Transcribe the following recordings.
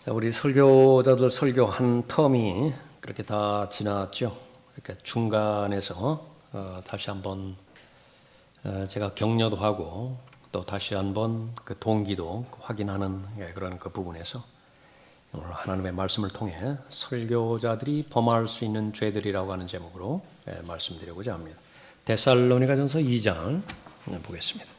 자, 우리 설교자들 설교 한 텀이 그렇게 다 지났죠. 이렇게 중간에서 다시 한번 제가 격려도 하고 또 다시 한번 그 동기도 확인하는 그런 그 부분에서 오늘 하나님의 말씀을 통해 설교자들이 범할 수 있는 죄들이라고 하는 제목으로 말씀드리고자 합니다. 데살로니가전서 2장 보겠습니다.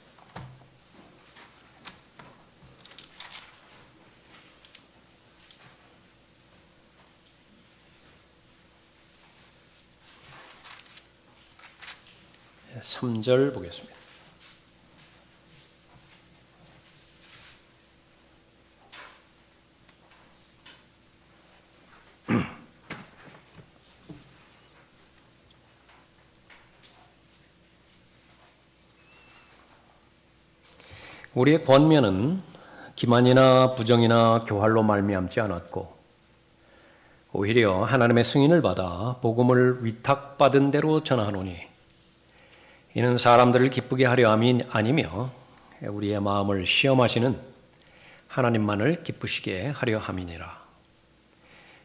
네, 3절 보겠습니다. 우리의 권면은 기만이나 부정이나 교활로 말미암지 않았고 오히려 하나님의 승인을 받아 복음을 위탁받은 대로 전하노니 이는 사람들을 기쁘게 하려 함이 아니며 우리의 마음을 시험하시는 하나님만을 기쁘시게 하려 함이니라.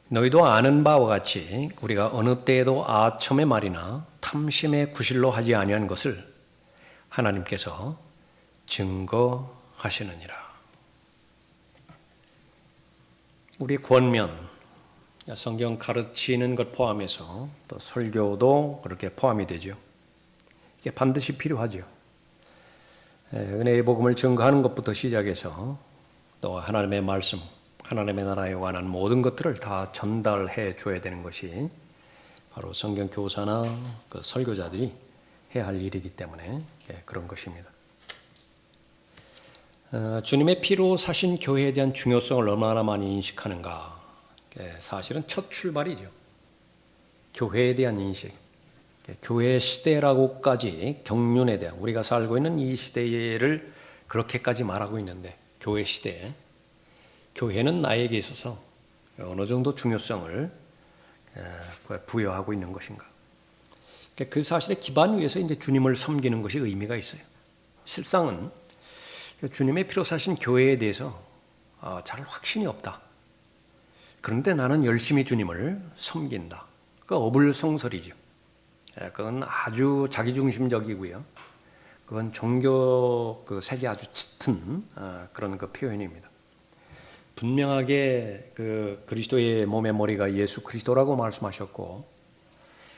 너희도 아는 바와 같이 우리가 어느 때에도 아첨의 말이나 탐심의 구실로 하지 아니한 것을 하나님께서 증거하시느니라. 우리 권면, 성경 가르치는 것 포함해서 또 설교도 그렇게 포함이 되죠. 이게 반드시 필요하죠. 은혜의 복음을 증거하는 것부터 시작해서 또 하나님의 말씀, 하나님의 나라에 관한 모든 것들을 다 전달해 줘야 되는 것이 바로 성경 교사나 그 설교자들이 해야 할 일이기 때문에 그런 것입니다. 주님의 피로 사신 교회에 대한 중요성을 얼마나 많이 인식하는가. 사실은 첫 출발이죠. 교회에 대한 인식. 교회 시대라고까지 경륜에 대한, 우리가 살고 있는 이 시대를 그렇게까지 말하고 있는데, 교회 시대에 교회는 나에게 있어서 어느 정도 중요성을 부여하고 있는 것인가. 그 사실의 기반 위에서 이제 주님을 섬기는 것이 의미가 있어요. 실상은 주님의 피로 사신 교회에 대해서 잘 확신이 없다. 그런데 나는 열심히 주님을 섬긴다. 그 어불성설이죠. 그건 아주 자기중심적이고요. 그건 종교 그 색이 아주 짙은 그런 그 표현입니다. 분명하게 그 그리스도의 몸의 머리가 예수 그리스도라고 말씀하셨고,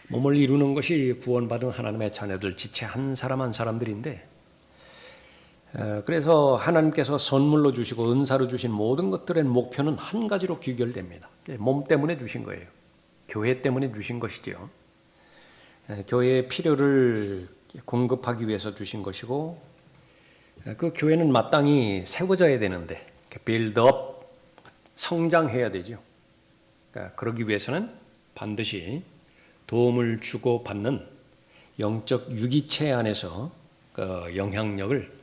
몸을 이루는 것이 구원받은 하나님의 자녀들 지체 한 사람 한 사람들인데, 그래서 하나님께서 선물로 주시고 은사로 주신 모든 것들의 목표는 한 가지로 귀결됩니다. 몸 때문에 주신 거예요. 교회 때문에 주신 것이죠. 교회의 필요를 공급하기 위해서 주신 것이고, 그 교회는 마땅히 세워져야 되는데 빌드업, 성장해야 되죠. 그러니까 그러기 위해서는 반드시 도움을 주고받는 영적 유기체 안에서 그 영향력을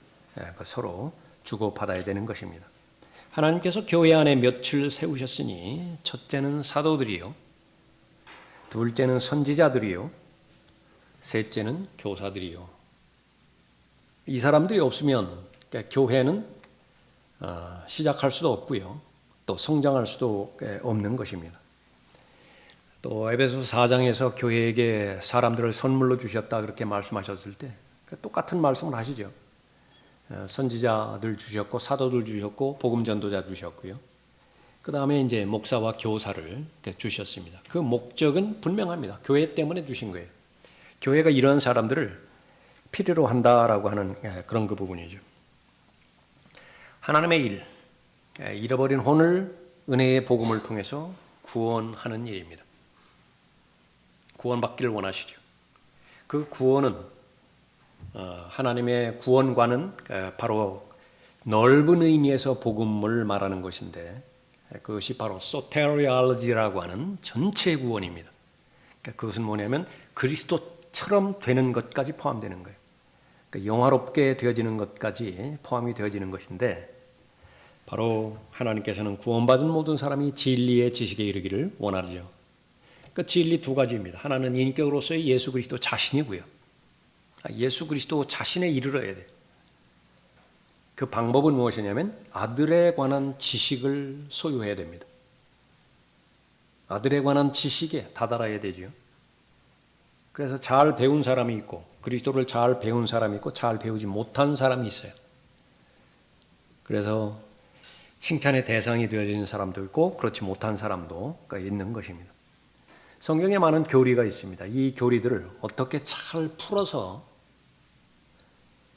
서로 주고받아야 되는 것입니다. 하나님께서 교회 안에 몇을 세우셨으니 첫째는 사도들이요, 둘째는 선지자들이요, 셋째는 교사들이요. 이 사람들이 없으면 교회는 시작할 수도 없고요, 또 성장할 수도 없는 것입니다. 또 에베소서 4장에서 교회에게 사람들을 선물로 주셨다 그렇게 말씀하셨을 때 똑같은 말씀을 하시죠. 선지자들 주셨고 사도들 주셨고 복음 전도자 주셨고요. 그 다음에 이제 목사와 교사를 주셨습니다. 그 목적은 분명합니다. 교회 때문에 주신 거예요. 교회가 이런 사람들을 필요로 한다라고 하는 그런 그 부분이죠. 하나님의 일, 잃어버린 혼을 은혜의 복음을 통해서 구원하는 일입니다. 구원받기를 원하시죠. 그 구원은 하나님의 구원과는 바로 넓은 의미에서 복음을 말하는 것인데, 그것이 바로 소테리올로지라고 하는 전체 구원입니다. 그것은 뭐냐면 그리스도처럼 되는 것까지 포함되는 거예요. 영화롭게 되어지는 것까지 포함이 되어지는 것인데, 바로 하나님께서는 구원받은 모든 사람이 진리의 지식에 이르기를 원하죠. 그 진리 두 가지입니다. 하나는 인격으로서의 예수 그리스도 자신이고요. 예수 그리스도 자신에 이르러야 돼. 그 방법은 무엇이냐면 아들에 관한 지식을 소유해야 됩니다. 아들에 관한 지식에 다다라야 되죠. 그래서 잘 배운 사람이 있고 그리스도를 잘 배운 사람이 있고 잘 배우지 못한 사람이 있어요. 그래서 칭찬의 대상이 되어야 되는 사람도 있고 그렇지 못한 사람도 있는 것입니다. 성경에 많은 교리가 있습니다. 이 교리들을 어떻게 잘 풀어서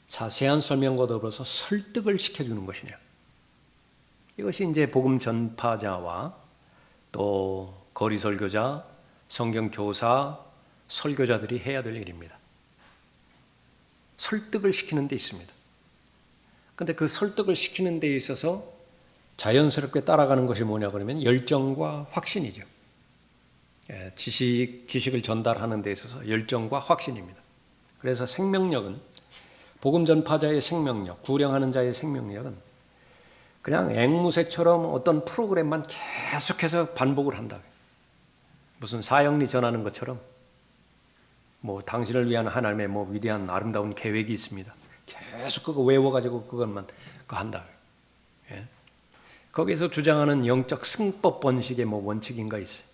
자세한 설명과 더불어서 설득을 시켜주는 것이냐. 이것이 이제 복음 전파자와 또 거리 설교자, 성경 교사, 설교자들이 해야 될 일입니다. 설득을 시키는 데 있습니다. 그런데 그 설득을 시키는 데 있어서 자연스럽게 따라가는 것이 뭐냐 그러면 열정과 확신이죠. 지식을 전달하는 데 있어서 열정과 확신입니다. 그래서 생명력은 복음 전파자의 생명력, 구령하는 자의 생명력은 그냥 앵무새처럼 어떤 프로그램만 계속해서 반복을 한다. 무슨 사형리 전하는 것처럼 당신을 위한 하나님의 위대한 아름다운 계획이 있습니다. 계속 그거 외워가지고 그것만 한다. 예? 거기에서 주장하는 영적 승법 번식의 원칙인가 있어요.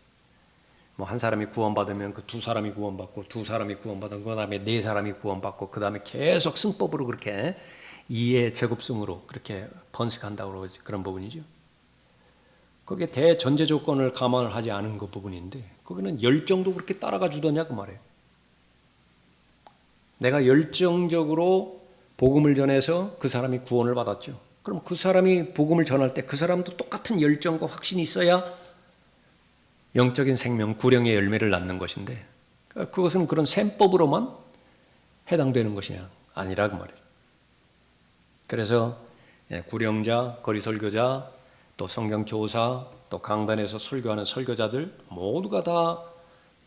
한 사람이 구원받으면 그 두 사람이 구원받고 두 사람이 구원받은 그 다음에 네 사람이 구원받고 그 다음에 계속 승법으로 그렇게 이해 제곱승으로 그렇게 번식한다고 그런 부분이죠. 거기에 대전제 조건을 감안을 하지 않은 그 부분인데 거기는 열정도 그렇게 따라가 주더냐 그 말이에요. 내가 열정적으로 복음을 전해서 그 사람이 구원을 받았죠. 그럼 그 사람이 복음을 전할 때 그 사람도 똑같은 열정과 확신이 있어야 영적인 생명, 구령의 열매를 낳는 것인데 그것은 그런 셈법으로만 해당되는 것이 아니라 그 말이에요. 그래서 구령자, 거리 설교자, 또 성경 교사, 또 강단에서 설교하는 설교자들 모두가 다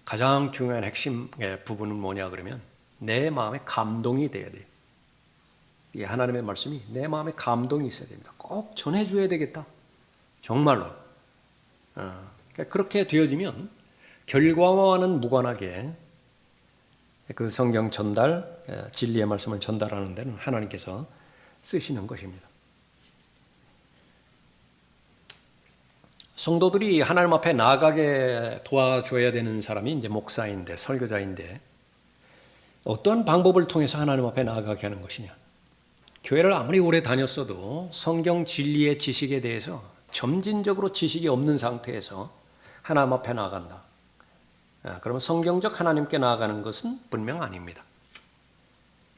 가장 중요한 핵심의 부분은 뭐냐 그러면 내 마음에 감동이 돼야 돼요. 이 하나님의 말씀이 내 마음에 감동이 있어야 됩니다. 꼭 전해줘야 되겠다. 정말로. 그렇게 되어지면 결과와는 무관하게 그 성경 전달, 진리의 말씀을 전달하는 데는 하나님께서 쓰시는 것입니다. 성도들이 하나님 앞에 나아가게 도와줘야 되는 사람이 이제 목사인데, 설교자인데, 어떠한 방법을 통해서 하나님 앞에 나아가게 하는 것이냐? 교회를 아무리 오래 다녔어도 성경 진리의 지식에 대해서 점진적으로 지식이 없는 상태에서 하나님 앞에 나아간다. 그러면 성경적 하나님께 나아가는 것은 분명 아닙니다.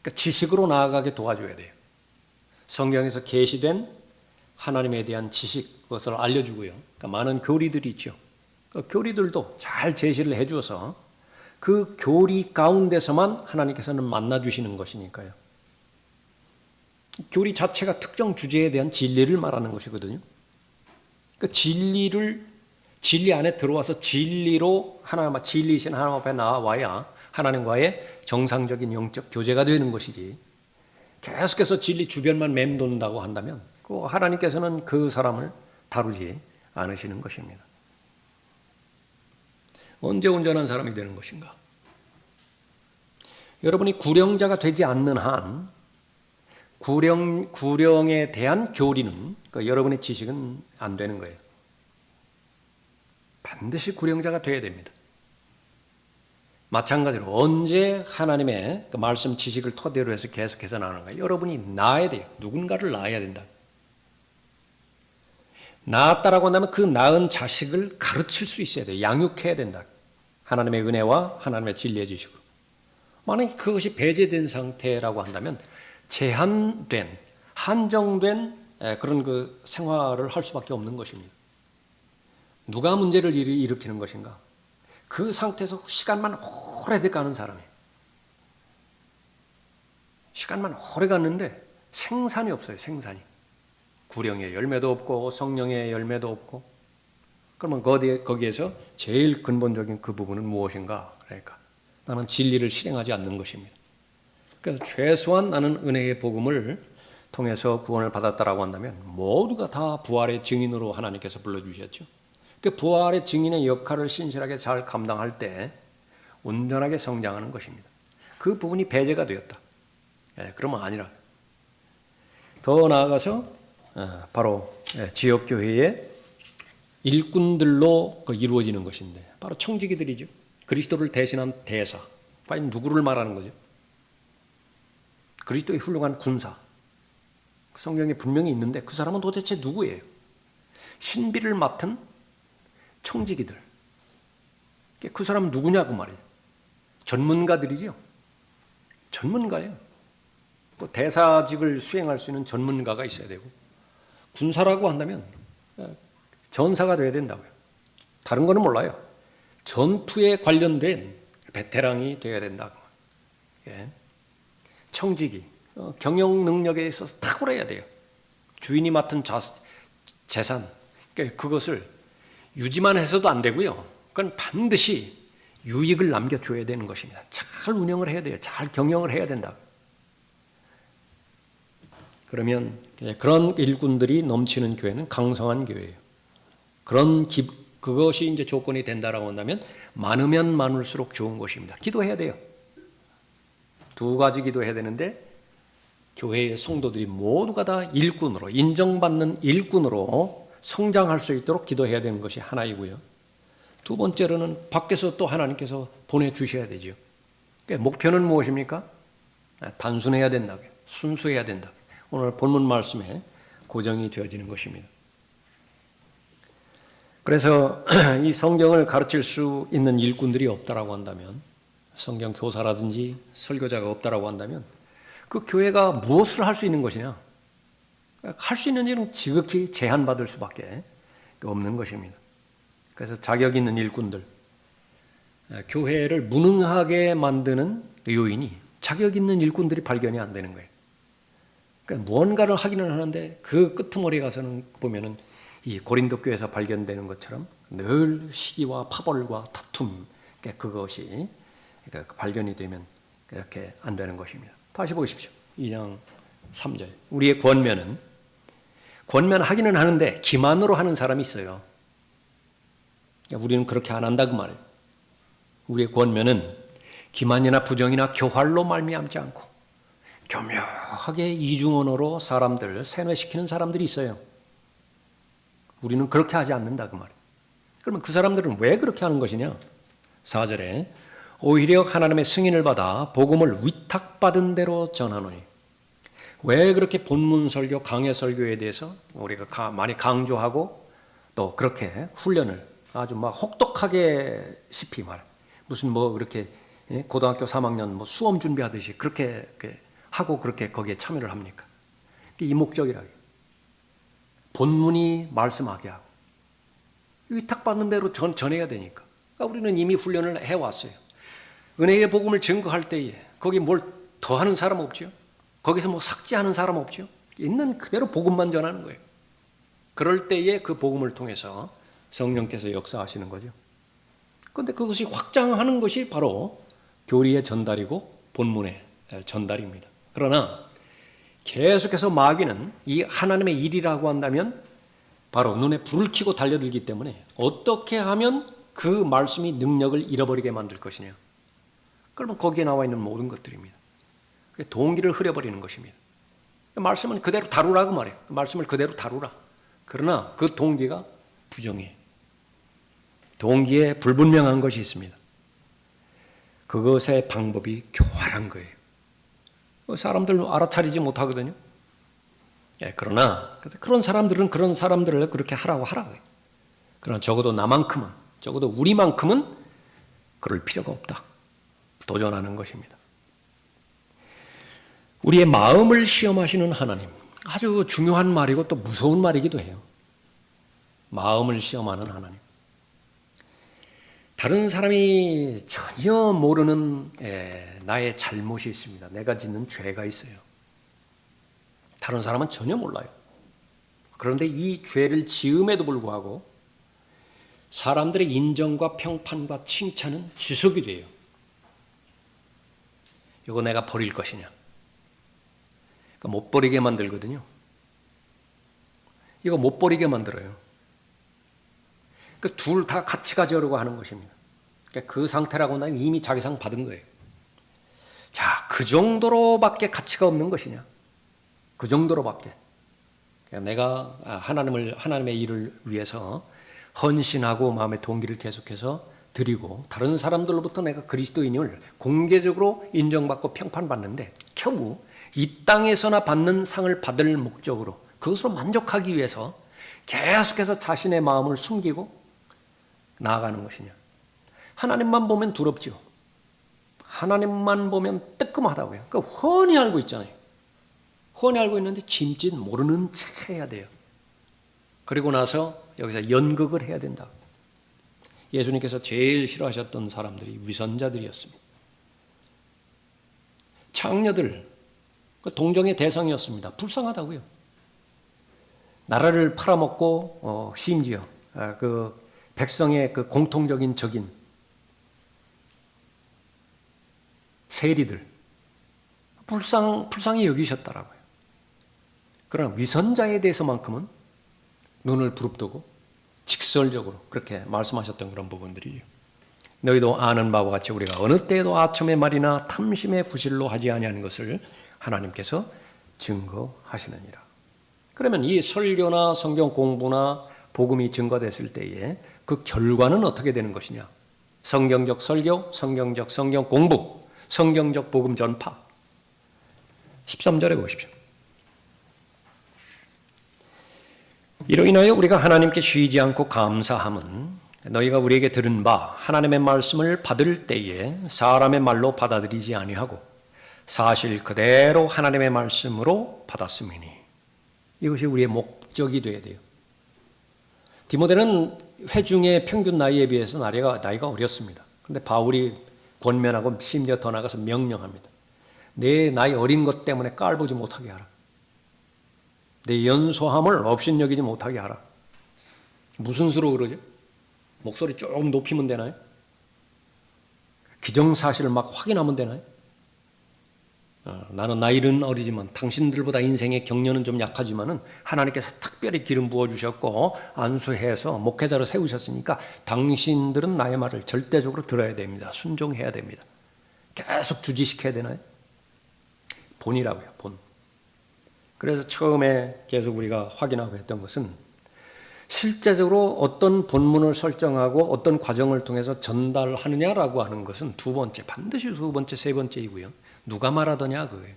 그러니까 지식으로 나아가게 도와줘야 돼요. 성경에서 계시된 하나님에 대한 지식, 그것을 알려주고요. 그러니까 많은 교리들이 있죠. 그 교리들도 잘 제시를 해주어서 그 교리 가운데서만 하나님께서는 만나주시는 것이니까요. 교리 자체가 특정 주제에 대한 진리를 말하는 것이거든요. 그 진리 안에 들어와서 진리로 진리이신 하나님 앞에 나와야 하나님과의 정상적인 영적 교제가 되는 것이지. 계속해서 진리 주변만 맴돈다고 한다면 하나님께서는 그 사람을 다루지 않으시는 것입니다. 언제 온전한 사람이 되는 것인가? 여러분이 구령자가 되지 않는 한 구령에 대한 교리는 여러분의 지식은 안 되는 거예요. 반드시 구령자가 되어야 됩니다. 마찬가지로 언제 하나님의 그 말씀 지식을 토대로 해서 계속해서 나가는가? 여러분이 낳아야 돼요. 누군가를 낳아야 된다. 낳았다라고 한다면 그 낳은 자식을 가르칠 수 있어야 돼요. 양육해야 된다. 하나님의 은혜와 하나님의 진리의 지식으로. 만약에 그것이 배제된 상태라고 한다면 제한된, 한정된 그런 그 생활을 할 수밖에 없는 것입니다. 누가 문제를 일으키는 것인가? 그 상태에서 시간만 오래 가는 사람이에요. 시간만 오래 갔는데 생산이 없어요. 생산이. 구령의 열매도 없고 성령의 열매도 없고. 그러면 거기에서 제일 근본적인 그 부분은 무엇인가? 그러니까 나는 진리를 실행하지 않는 것입니다. 그래서 최소한 나는 은혜의 복음을 통해서 구원을 받았다라고 한다면 모두가 다 부활의 증인으로 하나님께서 불러주셨죠. 그 부활의 증인의 역할을 신실하게 잘 감당할 때 온전하게 성장하는 것입니다. 그 부분이 배제가 되었다. 그러면 아니라. 더 나아가서 바로 지역교회의 일꾼들로 이루어지는 것인데 바로 청지기들이죠. 그리스도를 대신한 대사. 과연 누구를 말하는 거죠? 그리스도의 훌륭한 군사. 성경에 분명히 있는데 그 사람은 도대체 누구예요? 신비를 맡은 청지기들. 그 사람은 누구냐고 말이에요. 전문가들이죠. 전문가예요. 또 대사직을 수행할 수 있는 전문가가 있어야 되고 군사라고 한다면 전사가 돼야 된다고요. 다른 거는 몰라요. 전투에 관련된 베테랑이 돼야 된다고. 청지기, 경영 능력에 있어서 탁월해야 돼요. 주인이 맡은 재산, 그것을 유지만 해서도 안 되고요. 그건 반드시 유익을 남겨줘야 되는 것입니다. 잘 운영을 해야 돼요. 잘 경영을 해야 된다. 그러면 그런 일꾼들이 넘치는 교회는 강성한 교회예요. 그것이 이제 조건이 된다라고 한다면 많으면 많을수록 좋은 것입니다. 기도해야 돼요. 두 가지 기도해야 되는데 교회의 성도들이 모두가 다 일꾼으로 인정받는 일꾼으로 성장할 수 있도록 기도해야 되는 것이 하나이고요. 두 번째로는 밖에서 또 하나님께서 보내주셔야 되죠. 그러니까 목표는 무엇입니까? 단순해야 된다고요. 순수해야 된다. 오늘 본문 말씀에 고정이 되어지는 것입니다. 그래서 이 성경을 가르칠 수 있는 일꾼들이 없다라고 한다면, 성경 교사라든지 설교자가 없다라고 한다면 그 교회가 무엇을 할 수 있는 것이냐? 할 수 있는 일은 지극히 제한받을 수밖에 없는 것입니다. 그래서 자격 있는 일꾼들, 교회를 무능하게 만드는 요인이 자격 있는 일꾼들이 발견이 안 되는 거예요. 그러니까 무언가를 하기는 하는데 그 끄트머리에 가서는 보면은 이 고린도 교회에서 발견되는 것처럼 늘 시기와 파벌과 다툼, 그것이 발견이 되면 이렇게 안 되는 것입니다. 다시 보십시오. 2장 3절. 우리의 권면하기는 하는데 기만으로 하는 사람이 있어요. 우리는 그렇게 안 한다 그 말이에요. 우리의 권면은 기만이나 부정이나 교활로 말미암지 않고 교묘하게 이중언어로 사람들을 세뇌시키는 사람들이 있어요. 우리는 그렇게 하지 않는다 그 말이에요. 그러면 그 사람들은 왜 그렇게 하는 것이냐? 4절에 오히려 하나님의 승인을 받아 복음을 위탁받은 대로 전하노니. 왜 그렇게 본문 설교, 강해 설교에 대해서 우리가 많이 강조하고 또 그렇게 훈련을 아주 막 혹독하게 시피 말 무슨 그렇게 고등학교 3학년 수험 준비하듯이 그렇게 하고 그렇게 거기에 참여를 합니까? 이 목적이라고. 본문이 말씀하게 하고 위탁받는 대로 전해야 되니까. 그러니까 우리는 이미 훈련을 해왔어요. 은혜의 복음을 증거할 때에 거기 뭘 더하는 사람 없죠. 거기서 삭제하는 사람 없죠. 있는 그대로 복음만 전하는 거예요. 그럴 때에 그 복음을 통해서 성령께서 역사하시는 거죠. 그런데 그것이 확장하는 것이 바로 교리의 전달이고 본문의 전달입니다. 그러나 계속해서 마귀는 이 하나님의 일이라고 한다면 바로 눈에 불을 켜고 달려들기 때문에 어떻게 하면 그 말씀이 능력을 잃어버리게 만들 것이냐. 그러면 거기에 나와 있는 모든 것들입니다. 동기를 흐려버리는 것입니다. 말씀은 그대로 다루라고 말해요. 말씀을 그대로 다루라. 그러나 그 동기가 부정해. 동기에 불분명한 것이 있습니다. 그것의 방법이 교활한 거예요. 사람들 알아차리지 못하거든요. 그러나 그런 사람들은 그런 사람들을 그렇게 하라고 하라고요. 그러나 적어도 나만큼은, 적어도 우리만큼은 그럴 필요가 없다. 도전하는 것입니다. 우리의 마음을 시험하시는 하나님. 아주 중요한 말이고 또 무서운 말이기도 해요. 마음을 시험하는 하나님. 다른 사람이 전혀 모르는 나의 잘못이 있습니다. 내가 짓는 죄가 있어요. 다른 사람은 전혀 몰라요. 그런데 이 죄를 지음에도 불구하고 사람들의 인정과 평판과 칭찬은 지속이 돼요. 이거 내가 버릴 것이냐. 그러니까 못 버리게 만들거든요. 이거 못 버리게 만들어요. 그 둘 다 같이 가져오려고 하는 것입니다. 그러니까 그 상태라고 한다면 이미 자기 상 받은 거예요. 자, 그 정도로밖에 가치가 없는 것이냐? 그 정도로밖에. 내가 하나님의 일을 위해서 헌신하고 마음의 동기를 계속해서 드리고 다른 사람들로부터 내가 그리스도인을 공개적으로 인정받고 평판받는데 겨우 이 땅에서나 받는 상을 받을 목적으로 그것으로 만족하기 위해서 계속해서 자신의 마음을 숨기고 나아가는 것이냐. 하나님만 보면 두렵죠. 하나님만 보면 뜨끔하다고요. 그러니까 훤히 알고 있잖아요. 훤히 알고 있는데 짐짓 모르는 척 해야 돼요. 그리고 나서 여기서 연극을 해야 된다. 예수님께서 제일 싫어하셨던 사람들이 위선자들이었습니다. 창녀들, 동정의 대상이었습니다. 불쌍하다고요. 나라를 팔아먹고 심지어 그 백성의 그 공통적인 적인 세리들 불쌍히 여기셨더라고요. 그러나 위선자에 대해서만큼은 눈을 부릅뜨고 직설적으로 그렇게 말씀하셨던 그런 부분들이에요. 너희도 아는 바와 같이 우리가 어느 때에도 아첨의 말이나 탐심의 구실로 하지 아니하는 것을 하나님께서 증거하시느니라. 그러면 이 설교나 성경 공부나 복음이 증거됐을 때에 그 결과는 어떻게 되는 것이냐? 성경적 설교, 성경적 성경 공부, 성경적 복음 전파. 13절에 보십시오. 이로 인하여 우리가 하나님께 쉬지 않고 감사함은 너희가 우리에게 들은 바 하나님의 말씀을 받을 때에 사람의 말로 받아들이지 아니하고 사실 그대로 하나님의 말씀으로 받았음이니. 이것이 우리의 목적이 되어야 돼요. 디모데는 회중의 평균 나이에 비해서 나이가 어렸습니다. 그런데 바울이 권면하고 심지어 더 나가서 명령합니다. 내 나이 어린 것 때문에 깔보지 못하게 하라. 내 연소함을 업신여기지 못하게 하라. 무슨 수로 그러죠? 목소리 조금 높이면 되나요? 기정사실을 막 확인하면 되나요? 나는 나이는 어리지만 당신들보다 인생의 경륜은 좀 약하지만은 하나님께서 특별히 기름 부어주셨고 안수해서 목회자로 세우셨으니까 당신들은 나의 말을 절대적으로 들어야 됩니다. 순종해야 됩니다. 계속 주지시켜야 되나요? 본이라고요, 본. 그래서 처음에 계속 우리가 확인하고 했던 것은 실제적으로 어떤 본문을 설정하고 어떤 과정을 통해서 전달하느냐라고 하는 것은 두 번째, 반드시 두 번째, 세 번째이고요. 누가 말하더냐 그거예요.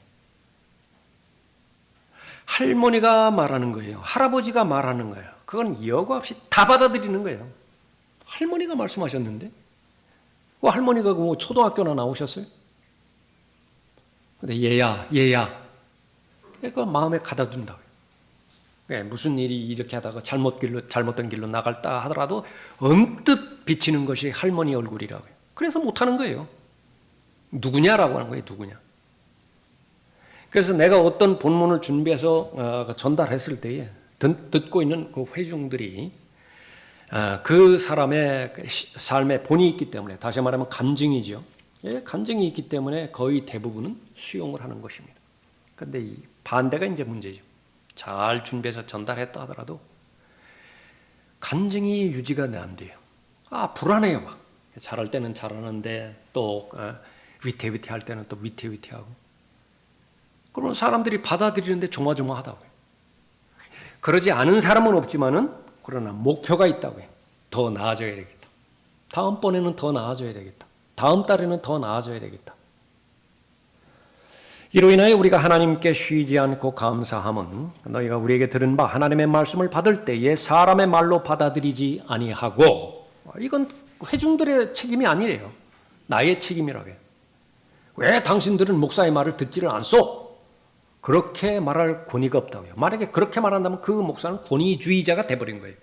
할머니가 말하는 거예요. 할아버지가 말하는 거예요. 그건 여과 없이 다 받아들이는 거예요. 할머니가 말씀하셨는데 할머니가 뭐 초등학교나 나오셨어요? 근데 얘야 그러니까 마음에 가다둔다고요. 무슨 일이 이렇게 하다가 잘못된 길로 나갈다 하더라도 언뜻 비치는 것이 할머니 얼굴이라고요. 그래서 못하는 거예요. 누구냐라고 하는 거예요. 누구냐. 그래서 내가 어떤 본문을 준비해서 전달했을 때에 듣고 있는 그 회중들이 그 사람의 삶에 본이 있기 때문에, 다시 말하면 간증이죠. 간증이 있기 때문에 거의 대부분은 수용을 하는 것입니다. 그런데 이 반대가 이제 문제죠. 잘 준비해서 전달했다 하더라도 간증이 유지가 안 돼요. 불안해요. 막 잘할 때는 잘하는데 또 위태위태할 때는 또 위태위태하고. 그러면 사람들이 받아들이는데 조마조마하다고요. 그러지 않은 사람은 없지만은 그러나 목표가 있다고요. 더 나아져야 되겠다. 다음번에는 더 나아져야 되겠다. 다음 달에는 더 나아져야 되겠다. 이로 인하여 우리가 하나님께 쉬지 않고 감사함은 너희가 우리에게 들은 바 하나님의 말씀을 받을 때에 사람의 말로 받아들이지 아니하고, 이건 회중들의 책임이 아니래요. 나의 책임이라고 해요. 왜 당신들은 목사의 말을 듣지를 않소? 그렇게 말할 권위가 없다고요. 만약에 그렇게 말한다면 그 목사는 권위주의자가 돼버린 거예요.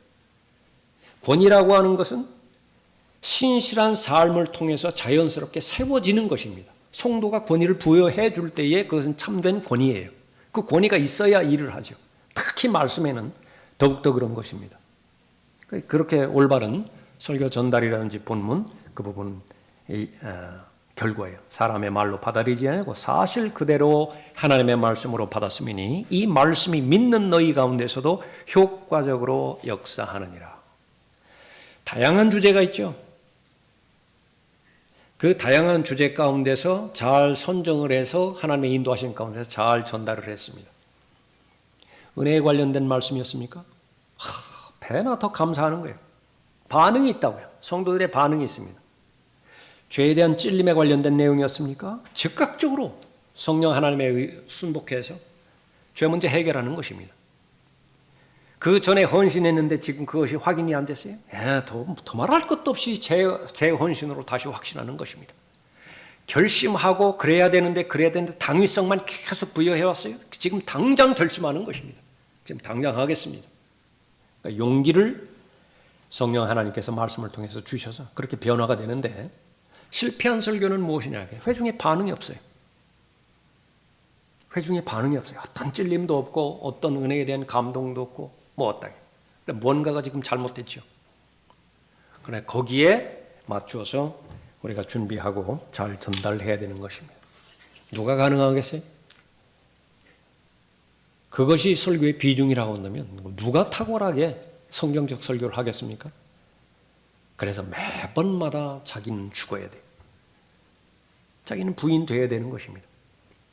권위라고 하는 것은 신실한 삶을 통해서 자연스럽게 세워지는 것입니다. 성도가 권위를 부여해 줄 때에 그것은 참된 권위예요. 그 권위가 있어야 일을 하죠. 특히 말씀에는 더욱더 그런 것입니다. 그렇게 올바른 설교 전달이라든지 본문 그 부분은 결과예요. 사람의 말로 받아들이지 않고 사실 그대로 하나님의 말씀으로 받았음이니 이 말씀이 믿는 너희 가운데서도 효과적으로 역사하느니라. 다양한 주제가 있죠. 그 다양한 주제 가운데서 잘 선정을 해서 하나님의 인도하신 가운데서 잘 전달을 했습니다. 은혜에 관련된 말씀이었습니까? 배나 더 감사하는 거예요. 반응이 있다고요. 성도들의 반응이 있습니다. 죄에 대한 찔림에 관련된 내용이었습니까? 즉각적으로 성령 하나님의 순복해서 죄 문제 해결하는 것입니다. 그 전에 헌신했는데 지금 그것이 확인이 안 됐어요? 더 말할 것도 없이 제 헌신으로 다시 확신하는 것입니다. 결심하고 그래야 되는데 당위성만 계속 부여해왔어요. 지금 당장 결심하는 것입니다. 지금 당장 하겠습니다. 그러니까 용기를 성령 하나님께서 말씀을 통해서 주셔서 그렇게 변화가 되는데, 실패한 설교는 무엇이냐? 회중의 반응이 없어요. 회중의 반응이 없어요. 어떤 찔림도 없고 어떤 은혜에 대한 감동도 없고 어떠게. 뭔가가 지금 잘못됐죠. 그래, 거기에 맞추어서 우리가 준비하고 잘 전달해야 되는 것입니다. 누가 가능하겠어요? 그것이 설교의 비중이라고 한다면 누가 탁월하게 성경적 설교를 하겠습니까? 그래서 매번마다 자기는 죽어야 돼요. 자기는 부인돼야 되는 것입니다.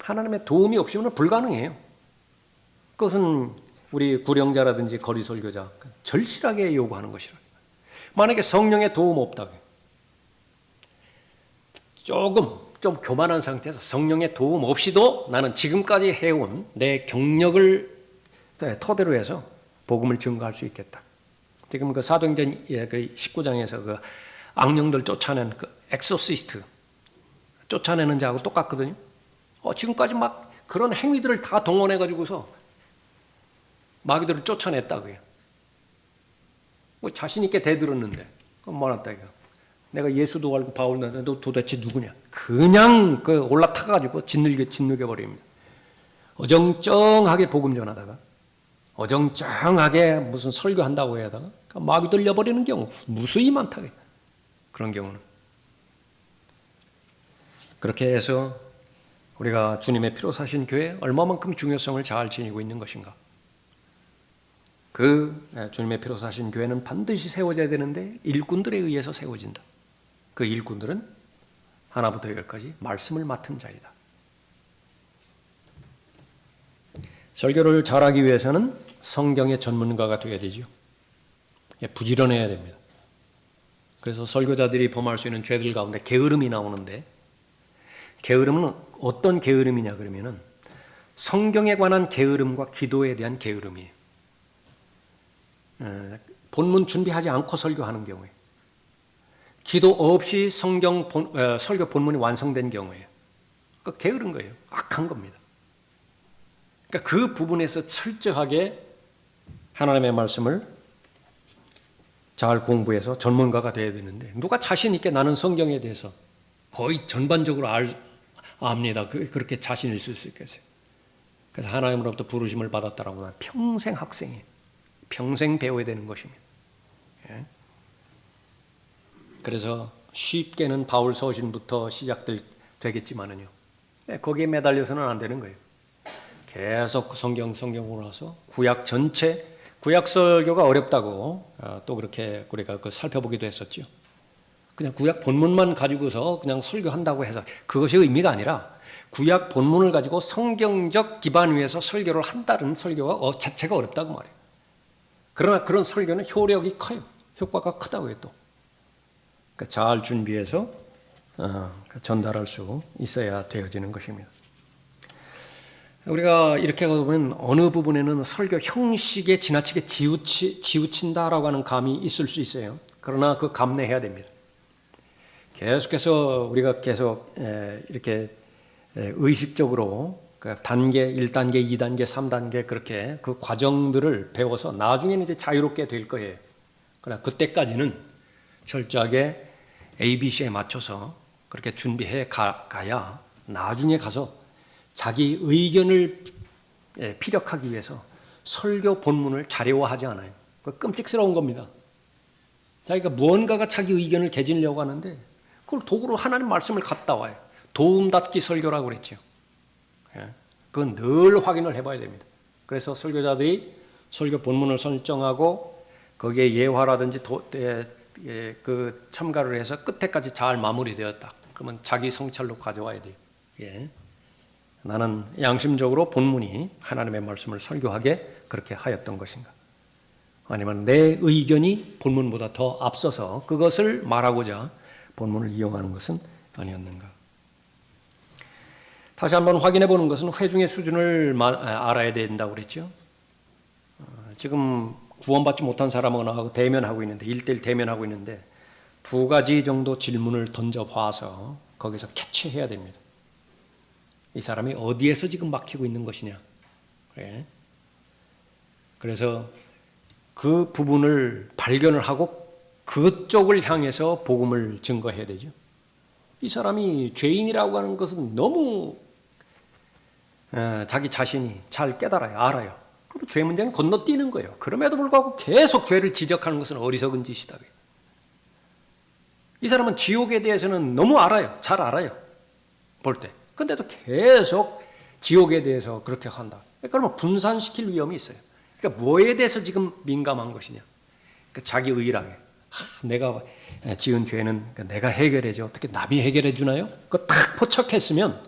하나님의 도움이 없이는 불가능해요. 그것은 우리 구령자라든지 거리 설교자 절실하게 요구하는 것이라. 만약에 성령의 도움 없다고, 좀 교만한 상태에서 성령의 도움 없이도 나는 지금까지 해온 내 경력을 토대로 해서 복음을 증거할 수 있겠다. 지금 그 사도행전 19장에서 그 악령들 쫓아낸 그 엑소시스트 쫓아내는 자하고 똑같거든요. 지금까지 막 그런 행위들을 다 동원해가지고서 마귀들을 쫓아냈다고요. 자신 있게 대들었는데, 뭐랬다 이거. 내가 예수도 알고 바울도 알고 너 도대체 누구냐? 그냥 올라타가지고 짓누겨 버립니다. 어정쩡하게 복음 전하다가, 어정쩡하게 무슨 설교한다고 해다가 마귀 들려버리는 경우 무수히 많다고요. 그런 경우는. 그렇게 해서 우리가 주님의 피로 사신 교회 얼마만큼 중요성을 잘 지니고 있는 것인가? 그 주님의 피로 사신 교회는 반드시 세워져야 되는데 일꾼들에 의해서 세워진다. 그 일꾼들은 하나부터 열까지 말씀을 맡은 자이다. 설교를 잘하기 위해서는 성경의 전문가가 되어야 되죠. 부지런해야 됩니다. 그래서 설교자들이 범할 수 있는 죄들 가운데 게으름이 나오는데, 게으름은 어떤 게으름이냐 그러면은 성경에 관한 게으름과 기도에 대한 게으름이에요. 본문 준비하지 않고 설교하는 경우에, 기도 없이 설교 본문이 완성된 경우에 게으른 거예요. 악한 겁니다. 그러니까 그 부분에서 철저하게 하나님의 말씀을 잘 공부해서 전문가가 되어야 되는데, 누가 자신 있게 나는 성경에 대해서 거의 전반적으로 압니다. 그렇게 자신 있을 수 있겠어요. 그래서 하나님으로부터 부르심을 받았다라고 하면 평생 학생이에요. 평생 배워야 되는 것입니다. 그래서 쉽게는 바울 서신부터 시작되겠지만은요, 거기에 매달려서는 안 되는 거예요. 계속 성경으로 와서 구약 전체, 구약 설교가 어렵다고 또 그렇게 우리가 살펴보기도 했었죠. 그냥 구약 본문만 가지고서 그냥 설교한다고 해서 그것이 의미가 아니라, 구약 본문을 가지고 성경적 기반 위에서 설교를 한다는 설교가 자체가 어렵다고 말해요. 그러나 그런 설교는 효력이 커요. 효과가 크다고요 또. 그러니까 잘 준비해서 전달할 수 있어야 되어지는 것입니다. 우리가 이렇게 보면 어느 부분에는 설교 형식에 지나치게 지우친다라고 하는 감이 있을 수 있어요. 그러나 그 감내해야 됩니다. 계속해서 우리가 계속 이렇게 의식적으로 단계, 1단계, 2단계, 3단계 그렇게 그 과정들을 배워서 나중에는 이제 자유롭게 될 거예요. 그러나 그때까지는 철저하게 ABC에 맞춰서 그렇게 준비해 가야 나중에 가서 자기 의견을 피력하기 위해서 설교 본문을 자료화하지 않아요. 그거 끔찍스러운 겁니다. 자기가 무언가가 자기 의견을 개진려고 하는데 그걸 도구로 하나님 말씀을 갖다 와요. 도움닫기 설교라고 그랬죠. 그건 늘 확인을 해봐야 됩니다. 그래서 설교자들이 설교 본문을 설정하고 거기에 예화라든지 그 첨가를 해서 끝에까지 잘 마무리되었다. 그러면 자기 성찰로 가져와야 돼요. 나는 양심적으로 본문이 하나님의 말씀을 설교하게 그렇게 하였던 것인가? 아니면 내 의견이 본문보다 더 앞서서 그것을 말하고자 본문을 이용하는 것은 아니었는가? 다시 한번 확인해 보는 것은 회중의 수준을 알아야 된다고 그랬죠. 지금 구원받지 못한 사람하고 대면하고 있는데 1대1 대면하고 있는데 두 가지 정도 질문을 던져봐서 거기서 캐치해야 됩니다. 이 사람이 어디에서 지금 막히고 있는 것이냐. 그래. 그래서 그 부분을 발견을 하고 그쪽을 향해서 복음을 증거해야 되죠. 이 사람이 죄인이라고 하는 것은 너무 자기 자신이 잘 깨달아요. 알아요. 그리고 죄 문제는 건너뛰는 거예요. 그럼에도 불구하고 계속 죄를 지적하는 것은 어리석은 짓이다. 이 사람은 지옥에 대해서는 너무 알아요. 잘 알아요. 볼 때. 근데도 계속 지옥에 대해서 그렇게 한다. 그러면 분산시킬 위험이 있어요. 그러니까 뭐에 대해서 지금 민감한 것이냐. 그러니까 자기 의일하게. 내가 지은 죄는 내가 해결해줘. 어떻게 남이 해결해 주나요? 그거 탁 포착했으면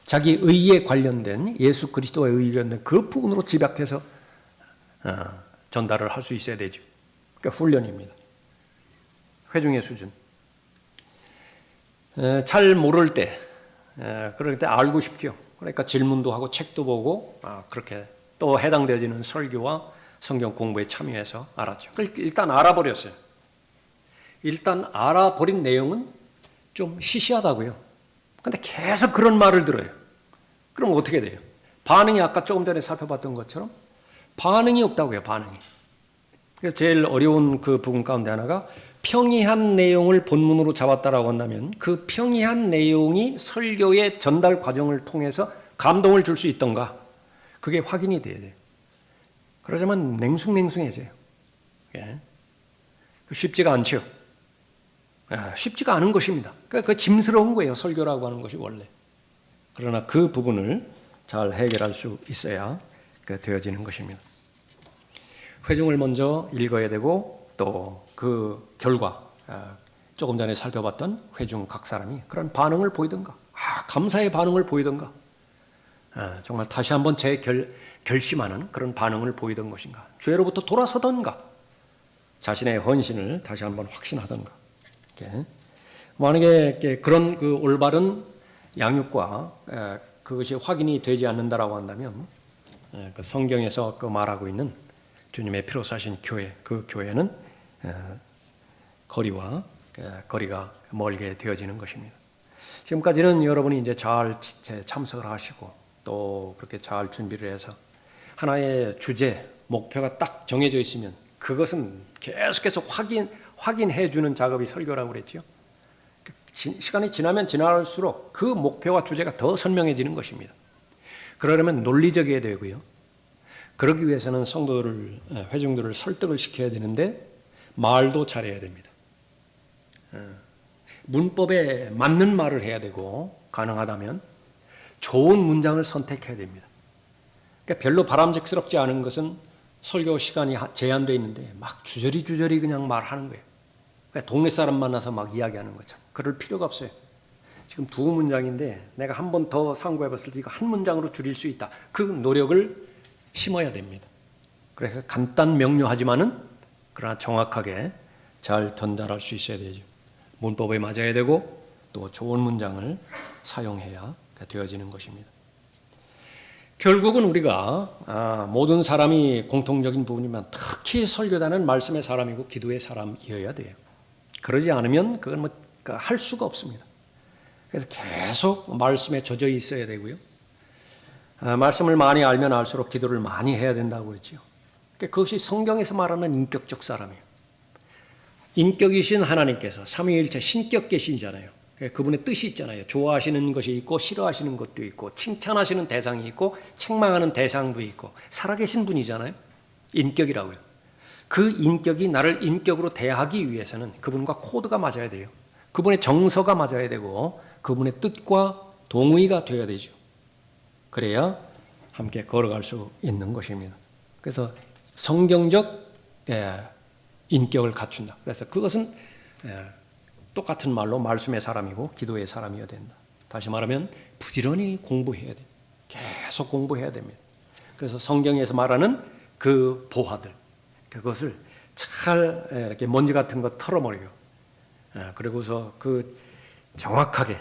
자기 의에 관련된 예수 그리스도의 의에 관련된 그 부분으로 집약해서 전달을 할 수 있어야 되죠. 그러니까 훈련입니다. 회중의 수준. 잘 모를 때, 그럴 때 알고 싶죠. 그러니까 질문도 하고 책도 보고 그렇게 또 해당되어지는 설교와 성경 공부에 참여해서 알았죠. 일단 알아버렸어요. 일단 알아버린 내용은 좀 시시하다고요. 근데 계속 그런 말을 들어요. 그럼 어떻게 돼요? 반응이 아까 조금 전에 살펴봤던 것처럼 반응이 없다고요. 반응이. 그래서 제일 어려운 그 부분 가운데 하나가 평이한 내용을 본문으로 잡았다라고 한다면 그 평이한 내용이 설교의 전달 과정을 통해서 감동을 줄 수 있던가 그게 확인이 돼야 돼요. 그러자면 냉숭냉숭해져요. 예. 쉽지가 않죠. 쉽지가 않은 것입니다. 그러니까 그 짐스러운 거예요. 설교라고 하는 것이 원래. 그러나 그 부분을 잘 해결할 수 있어야 되어지는 것입니다. 회중을 먼저 읽어야 되고 또 그 결과 조금 전에 살펴봤던 회중 각 사람이 그런 반응을 보이던가 감사의 반응을 보이던가 정말 다시 한번 결심하는 그런 반응을 보이던 것인가 죄로부터 돌아서던가 자신의 헌신을 다시 한번 확신하던가 만약에 그런 그 올바른 양육과 그것이 확인이 되지 않는다라고 한다면 그 성경에서 그 말하고 있는 주님의 피로 사신 교회 그 교회는 거리가 멀게 되어지는 것입니다. 지금까지는 여러분이 이제 잘 참석을 하시고 또 그렇게 잘 준비를 해서 하나의 주제, 목표가 딱 정해져 있으면 그것은 계속해서 확인해 주는 작업이 설교라고 그랬죠. 시간이 지나면 지날수록 그 목표와 주제가 더 선명해지는 것입니다. 그러려면 논리적이어야 되고요. 그러기 위해서는 성도들을, 회중들을 설득을 시켜야 되는데 말도 잘해야 됩니다. 문법에 맞는 말을 해야 되고 가능하다면 좋은 문장을 선택해야 됩니다. 그러니까 별로 바람직스럽지 않은 것은 설교 시간이 제한되어 있는데 막 주저리 그냥 말하는 거예요. 그러니까 동네 사람 만나서 막 이야기하는 것처럼. 그럴 필요가 없어요. 지금 두 문장인데 내가 한 번 더 상고해 봤을 때 이거 한 문장으로 줄일 수 있다. 그 노력을 심어야 됩니다. 그래서 간단 명료하지만은 그러나 정확하게 잘 전달할 수 있어야 되죠. 문법에 맞아야 되고 또 좋은 문장을 사용해야 되어지는 것입니다. 결국은 우리가 모든 사람이 공통적인 부분이면 특히 설교자는 말씀의 사람이고 기도의 사람이어야 돼요. 그러지 않으면 그건 할 수가 없습니다. 그래서 계속 말씀에 젖어 있어야 되고요. 말씀을 많이 알면 알수록 기도를 많이 해야 된다고 그랬죠. 그것이 성경에서 말하는 인격적 사람이에요. 인격이신 하나님께서 삼위일체 신격 계시잖아요. 그분의 뜻이 있잖아요. 좋아하시는 것이 있고 싫어하시는 것도 있고 칭찬하시는 대상이 있고 책망하는 대상도 있고 살아계신 분이잖아요. 인격이라고요. 그 인격이 나를 인격으로 대하기 위해서는 그분과 코드가 맞아야 돼요. 그분의 정서가 맞아야 되고 그분의 뜻과 동의가 되어야 되죠. 그래야 함께 걸어갈 수 있는 것입니다. 그래서 성경적 인격을 갖춘다. 그래서 그것은 똑같은 말로 말씀의 사람이고 기도의 사람이어야 된다. 다시 말하면 부지런히 공부해야 돼. 계속 공부해야 됩니다. 그래서 성경에서 말하는 그 보화들, 그것을 잘 이렇게 먼지 같은 거 털어버리고, 그리고서 그 정확하게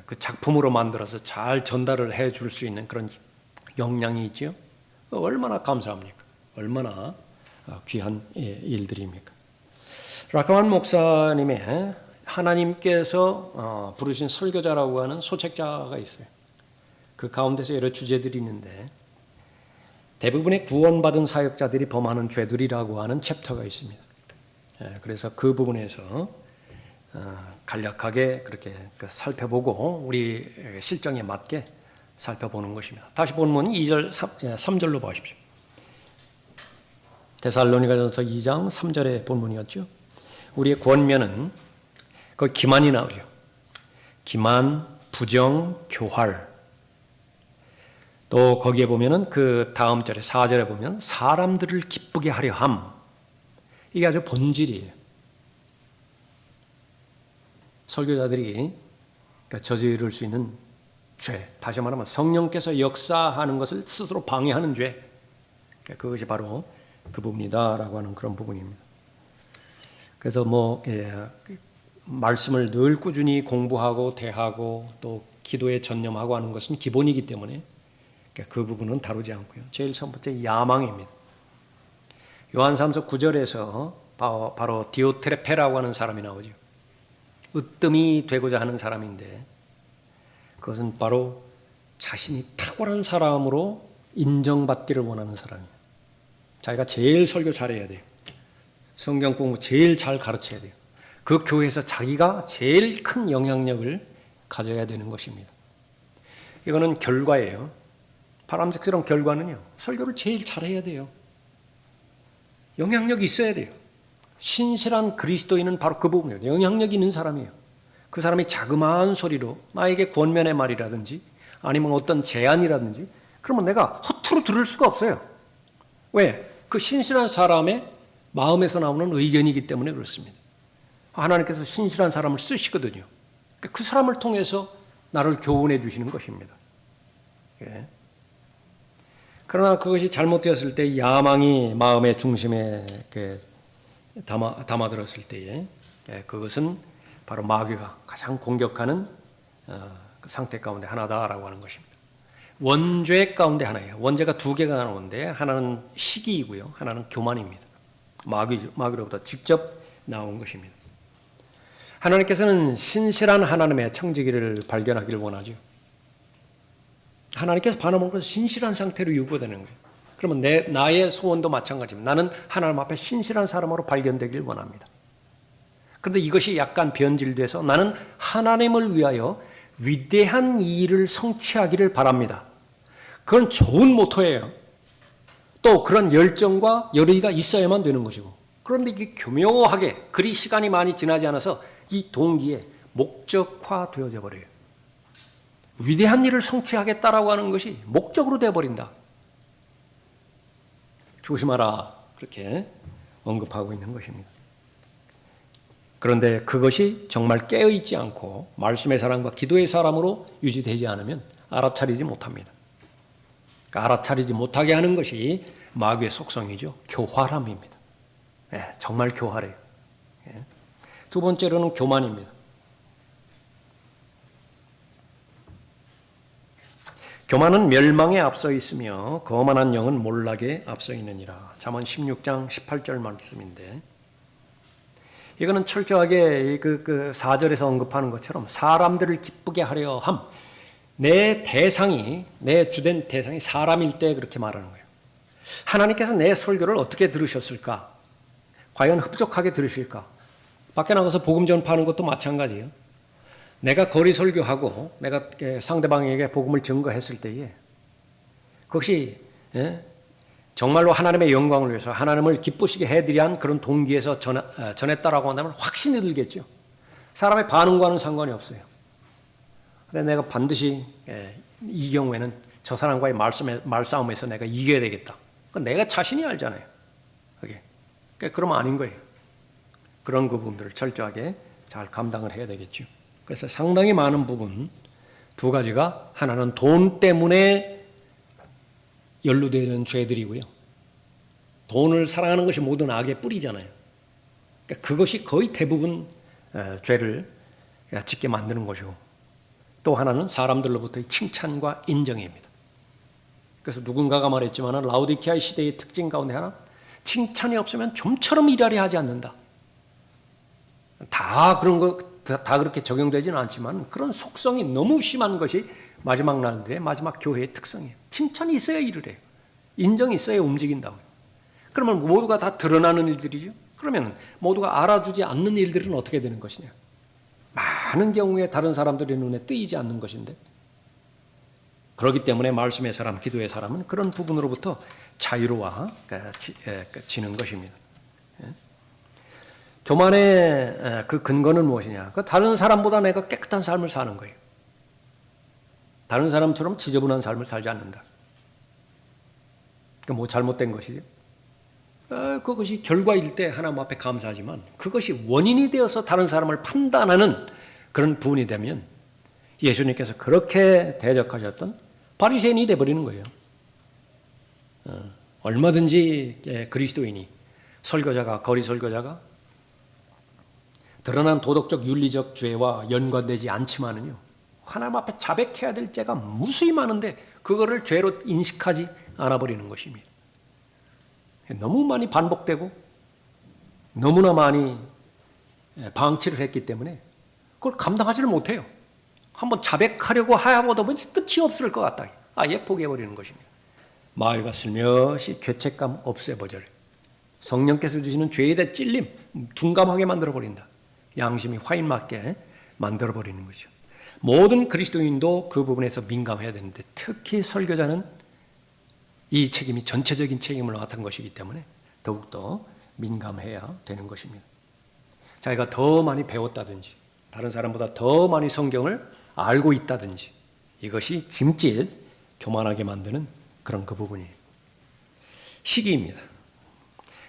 그 작품으로 만들어서 잘 전달을 해 줄 수 있는 그런 역량이 있죠. 얼마나 감사합니까? 얼마나 귀한 일들입니까? 라카만 목사님의 하나님께서 부르신 설교자라고 하는 소책자가 있어요. 그 가운데서 여러 주제들이 있는데 대부분의 구원받은 사역자들이 범하는 죄들이라고 하는 챕터가 있습니다. 그래서 그 부분에서 간략하게 그렇게 살펴보고 우리 실정에 맞게 살펴보는 것입니다. 다시 본문 2절, 3절로 보십시오. 데살로니가전서 2장 3절의 본문이었죠. 우리의 권면은 그 기만이 나오죠. 기만, 부정, 교활. 또 거기에 보면은 그 다음 절에 4절에 보면 사람들을 기쁘게 하려 함. 이게 아주 본질이에요. 설교자들이 저지를 수 있는 죄, 다시 말하면 성령께서 역사하는 것을 스스로 방해하는 죄, 그것이 바로 그 부분이다라고 하는 그런 부분입니다. 그래서 말씀을 늘 꾸준히 공부하고 대하고 또 기도에 전념하고 하는 것은 기본이기 때문에 그 부분은 다루지 않고요. 제일 첫 번째 야망입니다. 요한삼서 9절에서 바로 디오트레페라고 하는 사람이 나오죠. 으뜸이 되고자 하는 사람인데 그것은 바로 자신이 탁월한 사람으로 인정받기를 원하는 사람이에요. 자기가 제일 설교 잘해야 돼요. 성경 공부 제일 잘 가르쳐야 돼요. 그 교회에서 자기가 제일 큰 영향력을 가져야 되는 것입니다. 이거는 결과예요. 바람직스러운 결과는요. 설교를 제일 잘해야 돼요. 영향력이 있어야 돼요. 신실한 그리스도인은 바로 그 부분이에요. 영향력이 있는 사람이에요. 그 사람이 자그마한 소리로 나에게 권면의 말이라든지 아니면 어떤 제안이라든지 그러면 내가 허투루 들을 수가 없어요. 왜? 그 신실한 사람의 마음에서 나오는 의견이기 때문에 그렇습니다. 하나님께서 신실한 사람을 쓰시거든요. 그 사람을 통해서 나를 교훈해 주시는 것입니다. 예. 그러나 그것이 잘못되었을 때 야망이 마음의 중심에 담아들었을 때에 그것은 바로 마귀가 가장 공격하는 그 상태 가운데 하나다라고 하는 것입니다. 원죄 가운데 하나예요. 원죄가 두 개가 나오는데 하나는 시기이고요. 하나는 교만입니다. 마귀로부터 직접 나온 것입니다. 하나님께서는 신실한 하나님의 청지기를 발견하기를 원하죠. 하나님께서 바라보는 것은 신실한 상태로 유고되는 거예요. 그러면 나의 소원도 마찬가지입니다. 나는 하나님 앞에 신실한 사람으로 발견되길 원합니다. 그런데 이것이 약간 변질돼서 나는 하나님을 위하여 위대한 일을 성취하기를 바랍니다. 그건 좋은 모토예요. 또 그런 열정과 열의가 있어야만 되는 것이고, 그런데 이게 교묘하게 그리 시간이 많이 지나지 않아서 이 동기에 목적화되어져 버려요. 위대한 일을 성취하겠다라고 하는 것이 목적으로 되어버린다. 조심하라, 그렇게 언급하고 있는 것입니다. 그런데 그것이 정말 깨어있지 않고 말씀의 사람과 기도의 사람으로 유지되지 않으면 알아차리지 못합니다. 그러니까 알아차리지 못하게 하는 것이 마귀의 속성이죠. 교활함입니다. 예, 정말 교활해요. 예. 두 번째로는 교만입니다. 교만은 멸망에 앞서 있으며 거만한 영은 몰락에 앞서 있느니라. 잠언 16장 18절 말씀인데, 이거는 철저하게 그 4절에서 언급하는 것처럼 사람들을 기쁘게 하려 함. 내 주된 대상이 사람일 때 그렇게 말하는 거예요. 하나님께서 내 설교를 어떻게 들으셨을까? 과연 흡족하게 들으실까? 밖에 나가서 복음 전파하는 것도 마찬가지예요. 내가 거리 설교하고 내가 상대방에게 복음을 증거했을 때에 그것이 정말로 하나님의 영광을 위해서 하나님을 기쁘시게 해드리한 그런 동기에서 전했다라고 한다면 확신이 들겠죠. 사람의 반응과는 상관이 없어요. 그런데 내가 반드시 이 경우에는 저 사람과의 말싸움에서 내가 이겨야 되겠다. 내가 자신이 알잖아요. 그게. 그러면 아닌 거예요. 그런 부분들을 철저하게 잘 감당을 해야 되겠죠. 그래서 상당히 많은 부분, 두 가지가, 하나는 돈 때문에 연루되는 죄들이고요. 돈을 사랑하는 것이 모든 악의 뿌리잖아요. 그러니까 그것이 거의 대부분 죄를 짓게 만드는 것이고, 또 하나는 사람들로부터의 칭찬과 인정입니다. 그래서 누군가가 말했지만 라오디케아 시대의 특징 가운데 하나, 칭찬이 없으면 좀처럼 일하려 하지 않는다. 다 그런 거 다 그렇게 적용되지는 않지만 그런 속성이 너무 심한 것이 마지막 날들의 마지막 교회의 특성이에요. 칭찬이 있어야 일을 해요. 인정이 있어야 움직인다고요. 그러면 모두가 다 드러나는 일들이죠. 그러면 모두가 알아주지 않는 일들은 어떻게 되는 것이냐. 많은 경우에 다른 사람들의 눈에 띄지 않는 것인데, 그렇기 때문에 말씀의 사람, 기도의 사람은 그런 부분으로부터 자유로워지는 것입니다. 교만의 그 근거는 무엇이냐? 다른 사람보다 내가 깨끗한 삶을 사는 거예요. 다른 사람처럼 지저분한 삶을 살지 않는다. 뭐 잘못된 것이죠. 그것이 결과일 때 하나님 앞에 감사하지만 그것이 원인이 되어서 다른 사람을 판단하는 그런 부분이 되면 예수님께서 그렇게 대적하셨던 바리새인이 되어버리는 거예요. 얼마든지 그리스도인이, 설교자가, 거리 설교자가 드러난 도덕적 윤리적 죄와 연관되지 않지만은요, 하나님 앞에 자백해야 될 죄가 무수히 많은데 그거를 죄로 인식하지 않아버리는 것입니다. 너무 많이 반복되고 너무나 많이 방치를 했기 때문에 그걸 감당하지를 못해요. 한번 자백하려고 하야보다 보니 끝이 없을 것 같다. 아예 포기해버리는 것입니다. 마귀가 슬며시 죄책감 없애버려요. 성령께서 주시는 죄에 대한 찔림, 둔감하게 만들어버린다. 양심이 화인맞게 만들어버리는 거죠. 모든 그리스도인도 그 부분에서 민감해야 되는데, 특히 설교자는 이 책임이 전체적인 책임을 맡은 것이기 때문에 더욱더 민감해야 되는 것입니다. 자기가 더 많이 배웠다든지 다른 사람보다 더 많이 성경을 알고 있다든지, 이것이 짐짓 교만하게 만드는 그런 그 부분이에요. 시기입니다.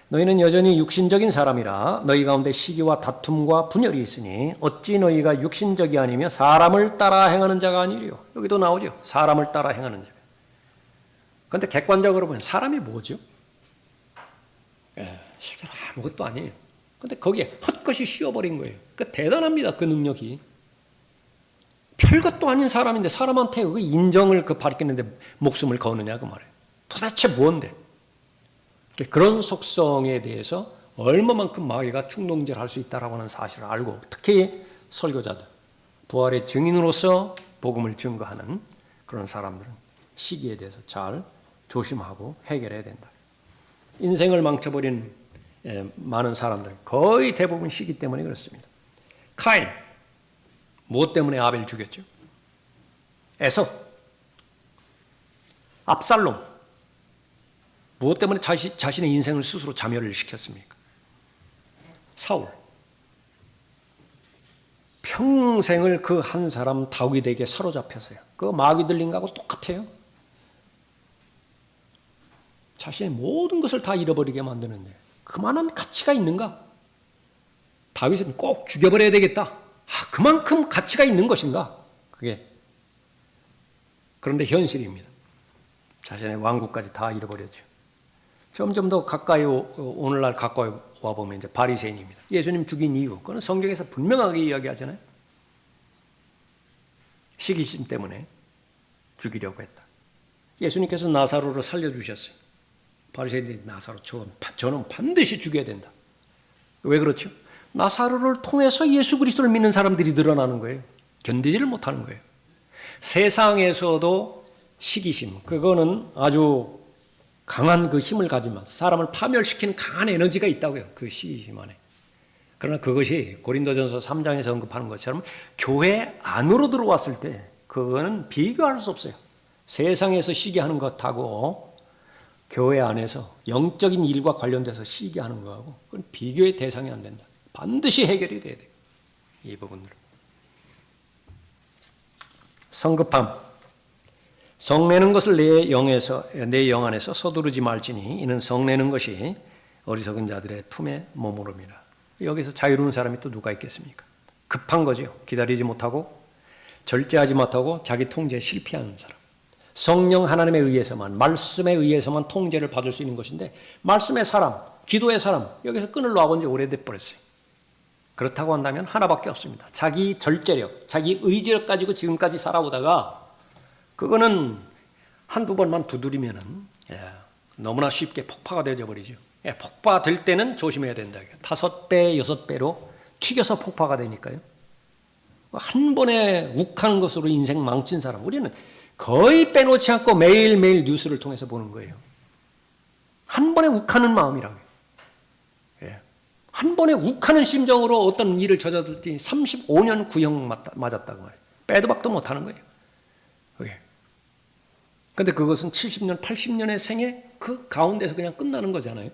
너희는 여전히 육신적인 사람이라 너희 가운데 시기와 다툼과 분열이 있으니 어찌 너희가 육신적이 아니며 사람을 따라 행하는 자가 아니리요. 여기도 나오죠. 사람을 따라 행하는 자. 그런데 객관적으로 보면 사람이 뭐죠? 실제로 아무것도 아니에요. 그런데 거기에 헛것이 씌워버린 거예요. 대단합니다. 그 능력이. 별것도 아닌 사람인데 사람한테 그 인정을 받겠는데 목숨을 거느냐 그 말이에요. 도대체 뭔데? 그런 속성에 대해서 얼마만큼 마귀가 충동질할 수 있다라고 하는 사실을 알고, 특히 설교자들, 부활의 증인으로서 복음을 증거하는 그런 사람들은 시기에 대해서 잘 조심하고 해결해야 된다. 인생을 망쳐버린 많은 사람들, 거의 대부분 시기 때문에 그렇습니다. 카인, 무엇 때문에 아벨 죽였죠? 에서, 압살롬, 무엇 때문에 자신의 인생을 스스로 자멸을 시켰습니까? 사울, 평생을 그 한 사람 다윗에게 사로잡혀서요. 그 마귀 들린 거하고 똑같아요. 자신의 모든 것을 다 잃어버리게 만드는데 그만한 가치가 있는가? 다윗은 꼭 죽여버려야 되겠다. 그만큼 가치가 있는 것인가? 그게. 그런데 현실입니다. 자신의 왕국까지 다 잃어버렸죠. 점점 더 가까이 오늘날 가까이 와보면 이제 바리새인입니다. 예수님 죽인 이유, 그건 성경에서 분명하게 이야기하잖아요. 시기심 때문에 죽이려고 했다. 예수님께서 나사로를 살려주셨어요. 바리새인들이 나사로, 저는 반드시 죽여야 된다. 왜 그렇죠? 나사로를 통해서 예수 그리스도를 믿는 사람들이 늘어나는 거예요. 견디지를 못하는 거예요. 세상에서도 시기심, 그거는 아주 강한 그 힘을 가지만 사람을 파멸시키는 강한 에너지가 있다고요. 그 시기심 안에. 그러나 그것이 고린도전서 3장에서 언급하는 것처럼 교회 안으로 들어왔을 때 그거는 비교할 수 없어요. 세상에서 시기하는 것하고 교회 안에서 영적인 일과 관련돼서 시기하는 것하고 그건 비교의 대상이 안 된다. 반드시 해결이 돼야 돼요. 이 부분들은. 성급함. 성내는 것을 내 영 안에서 서두르지 말지니 이는 성내는 것이 어리석은 자들의 품에 머무릅니다. 여기서 자유로운 사람이 또 누가 있겠습니까? 급한 거죠. 기다리지 못하고 절제하지 못하고 자기 통제에 실패하는 사람. 성령 하나님에 의해서만, 말씀에 의해서만 통제를 받을 수 있는 것인데, 말씀의 사람, 기도의 사람, 여기서 끈을 놔본 지 오래돼 버렸어요. 그렇다고 한다면 하나밖에 없습니다. 자기 절제력, 자기 의지력 가지고 지금까지 살아오다가 그거는 한두 번만 두드리면은 너무나 쉽게 폭파가 되어져 버리죠. 폭파될 때는 조심해야 된다. 5배, 6배로 튀겨서 폭파가 되니까요. 한 번에 욱하는 것으로 인생 망친 사람, 우리는 거의 빼놓지 않고 매일매일 뉴스를 통해서 보는 거예요. 한 번에 욱하는 마음이라고요. 한 번에 욱하는 심정으로 어떤 일을 저질렀더니 35년 구형 맞았다고 말이에요. 빼도 박도 못하는 거예요. 그런데 그것은 70년, 80년의 생애 그 가운데서 그냥 끝나는 거잖아요.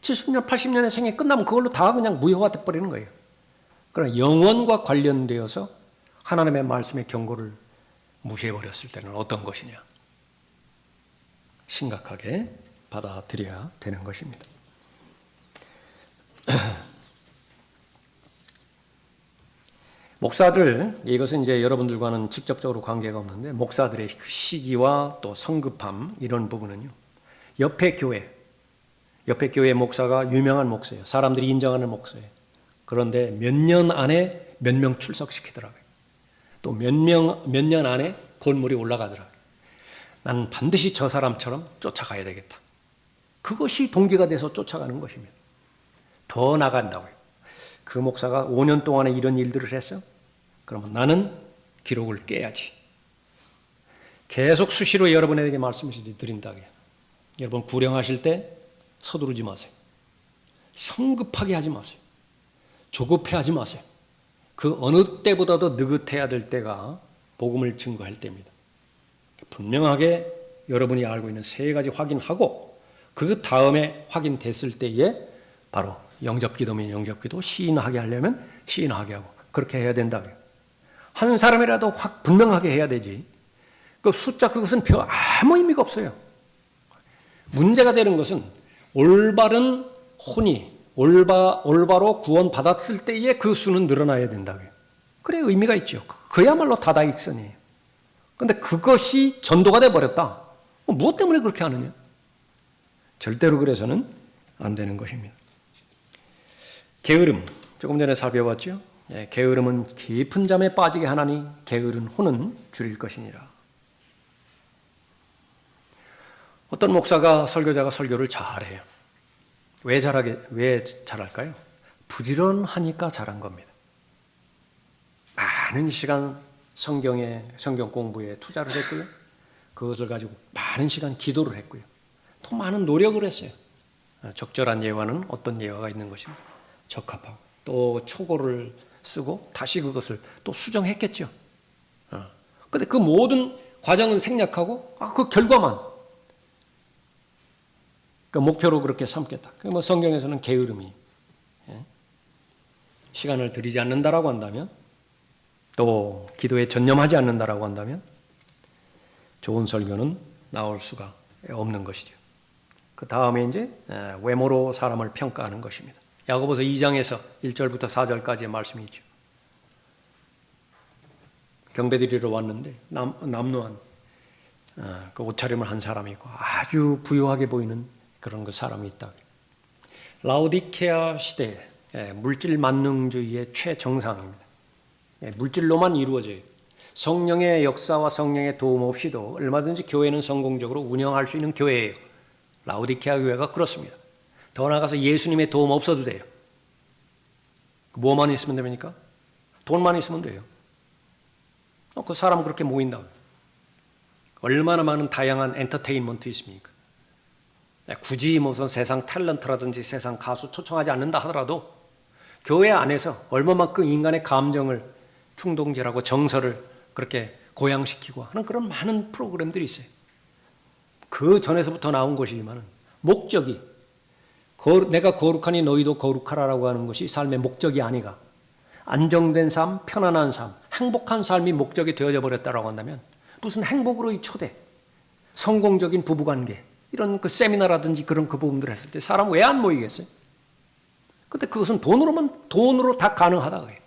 70년, 80년의 생애 끝나면 그걸로 다 그냥 무효화 돼버리는 거예요. 그러나 영원과 관련되어서 하나님의 말씀의 경고를 무시해버렸을 때는 어떤 것이냐. 심각하게 받아들여야 되는 것입니다. 목사들, 이것은 이제 여러분들과는 직접적으로 관계가 없는데, 목사들의 시기와 또 성급함, 이런 부분은요, 옆에 교회 목사가 유명한 목사예요. 사람들이 인정하는 목사예요. 그런데 몇 년 안에 몇 명 출석시키더라고요. 또 몇 년 안에 건물이 올라가더라고요. 나는 반드시 저 사람처럼 쫓아가야 되겠다. 그것이 동기가 돼서 쫓아가는 것입니다. 더 나간다고요. 그 목사가 5년 동안에 이런 일들을 했어? 그러면 나는 기록을 깨야지. 계속 수시로 여러분에게 말씀을 드린다고요. 여러분 구령하실 때 서두르지 마세요. 성급하게 하지 마세요. 조급해하지 마세요. 그 어느 때보다도 느긋해야 될 때가 복음을 증거할 때입니다. 분명하게 여러분이 알고 있는 3가지 확인하고 그 다음에 확인됐을 때에 바로 영접기도면 영접기도, 시인하게 하려면 시인하게 하고 그렇게 해야 된다고요. 한 사람이라도 확 분명하게 해야 되지. 그 숫자 그것은 아무 의미가 없어요. 문제가 되는 것은 올바른 혼이 올바로 구원받았을 때에 그 수는 늘어나야 된다고요. 그래 의미가 있죠. 그야말로 다다익선이에요. 그런데 그것이 전도가 돼버렸다. 무엇 때문에 그렇게 하느냐? 절대로 그래서는 안 되는 것입니다. 게으름, 조금 전에 살펴봤죠. 게으름은 깊은 잠에 빠지게 하나니 게으른 혼은 줄일 것이니라. 어떤 목사가 설교자가 설교를 잘해요. 왜 잘할까요? 부지런하니까 잘한 겁니다. 많은 시간 성경 공부에 투자를 했고요. 그것을 가지고 많은 시간 기도를 했고요. 또 많은 노력을 했어요. 적절한 예화는 어떤 예화가 있는 것입니다. 적합하고 또 초고를 쓰고 다시 그것을 또 수정했겠죠. 그런데 그 모든 과정은 생략하고 그 결과만 그 목표로 그렇게 삼겠다. 뭐 성경에서는 게으름이 시간을 들이지 않는다라고 한다면, 또 기도에 전념하지 않는다라고 한다면 좋은 설교는 나올 수가 없는 것이죠. 그 다음에 이제 외모로 사람을 평가하는 것입니다. 야고보서 2장에서 1절부터 4절까지의 말씀이 있죠. 경배드리러 왔는데 남루한 그 옷차림을 한 사람이 있고 아주 부유하게 보이는 그런 그 사람이 있다. 라오디케아 시대 물질 만능주의의 최정상입니다. 물질로만 이루어져요. 성령의 역사와 성령의 도움 없이도 얼마든지 교회는 성공적으로 운영할 수 있는 교회예요. 라오디케아 교회가 그렇습니다. 더 나아가서 예수님의 도움 없어도 돼요. 뭐만 있으면 됩니까? 돈만 있으면 돼요. 그 사람 그렇게 모인다고. 얼마나 많은 다양한 엔터테인먼트 있습니까? 굳이 무슨 세상 탤런트라든지 세상 가수 초청하지 않는다 하더라도 교회 안에서 얼마만큼 인간의 감정을 충동질하고 정서를 그렇게 고양시키고 하는 그런 많은 프로그램들이 있어요. 그 전에서부터 나온 것이지만 목적이 내가 거룩하니 너희도 거룩하라라고 하는 것이 삶의 목적이 아니가, 안정된 삶, 편안한 삶, 행복한 삶이 목적이 되어져 버렸다라고 한다면 무슨 행복으로의 초대, 성공적인 부부관계 이런 그 세미나라든지 그런 그 부분들을 했을 때 사람 왜 안 모이겠어요? 근데 그것은 돈으로 다 가능하다고 해요.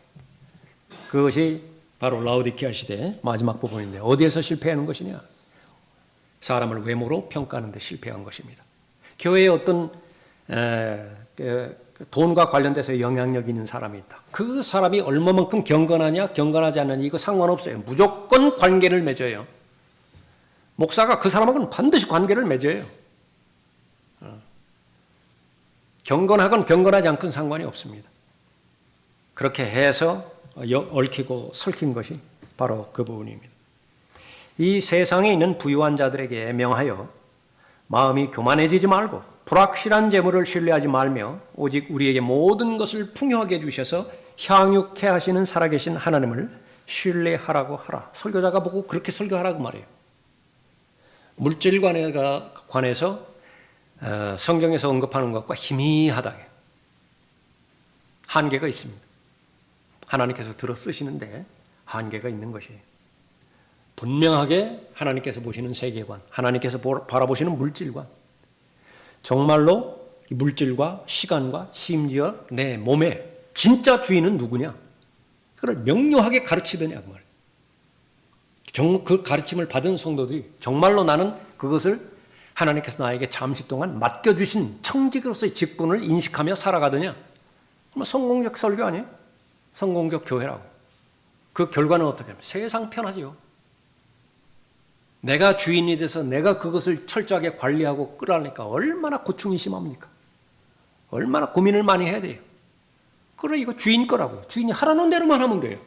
그것이 바로 라오디케아 시대의 마지막 부분인데 어디에서 실패하는 것이냐? 사람을 외모로 평가하는 데 실패한 것입니다. 교회에 어떤 돈과 관련돼서 영향력 있는 사람이 있다. 그 사람이 얼마만큼 경건하냐 경건하지 않느냐 이거 상관없어요. 무조건 관계를 맺어요. 목사가 그 사람하고는 반드시 관계를 맺어요. 경건하건 경건하지 않건 상관이 없습니다. 그렇게 해서 얽히고 설킨 것이 바로 그 부분입니다. 이 세상에 있는 부유한 자들에게 명하여 마음이 교만해지지 말고 불확실한 재물을 신뢰하지 말며 오직 우리에게 모든 것을 풍요하게 해주셔서 향유케 하시는 살아계신 하나님을 신뢰하라고 하라. 설교자가 보고 그렇게 설교하라고 말해요. 물질관에 관해서 성경에서 언급하는 것과 희미하다. 한계가 있습니다. 하나님께서 들어 쓰시는데 한계가 있는 것이에요. 분명하게 하나님께서 보시는 세계관, 하나님께서 바라보시는 물질관, 정말로 물질과 시간과 심지어 내 몸의 진짜 주인은 누구냐? 그걸 명료하게 가르치더냐 그 말이에요. 그 가르침을 받은 성도들이 정말로 나는 그것을 하나님께서 나에게 잠시 동안 맡겨주신 청직으로서의 직분을 인식하며 살아가더냐? 그러면 성공적 설교 아니에요? 성공적 교회라고. 그 결과는 어떻게 하면 세상 편하지요. 내가 주인이 돼서 내가 그것을 철저하게 관리하고 끌어내니까 얼마나 고충이 심합니까? 얼마나 고민을 많이 해야 돼요. 그래 이거 주인 거라고요. 주인이 하라는 대로만 하면 돼요.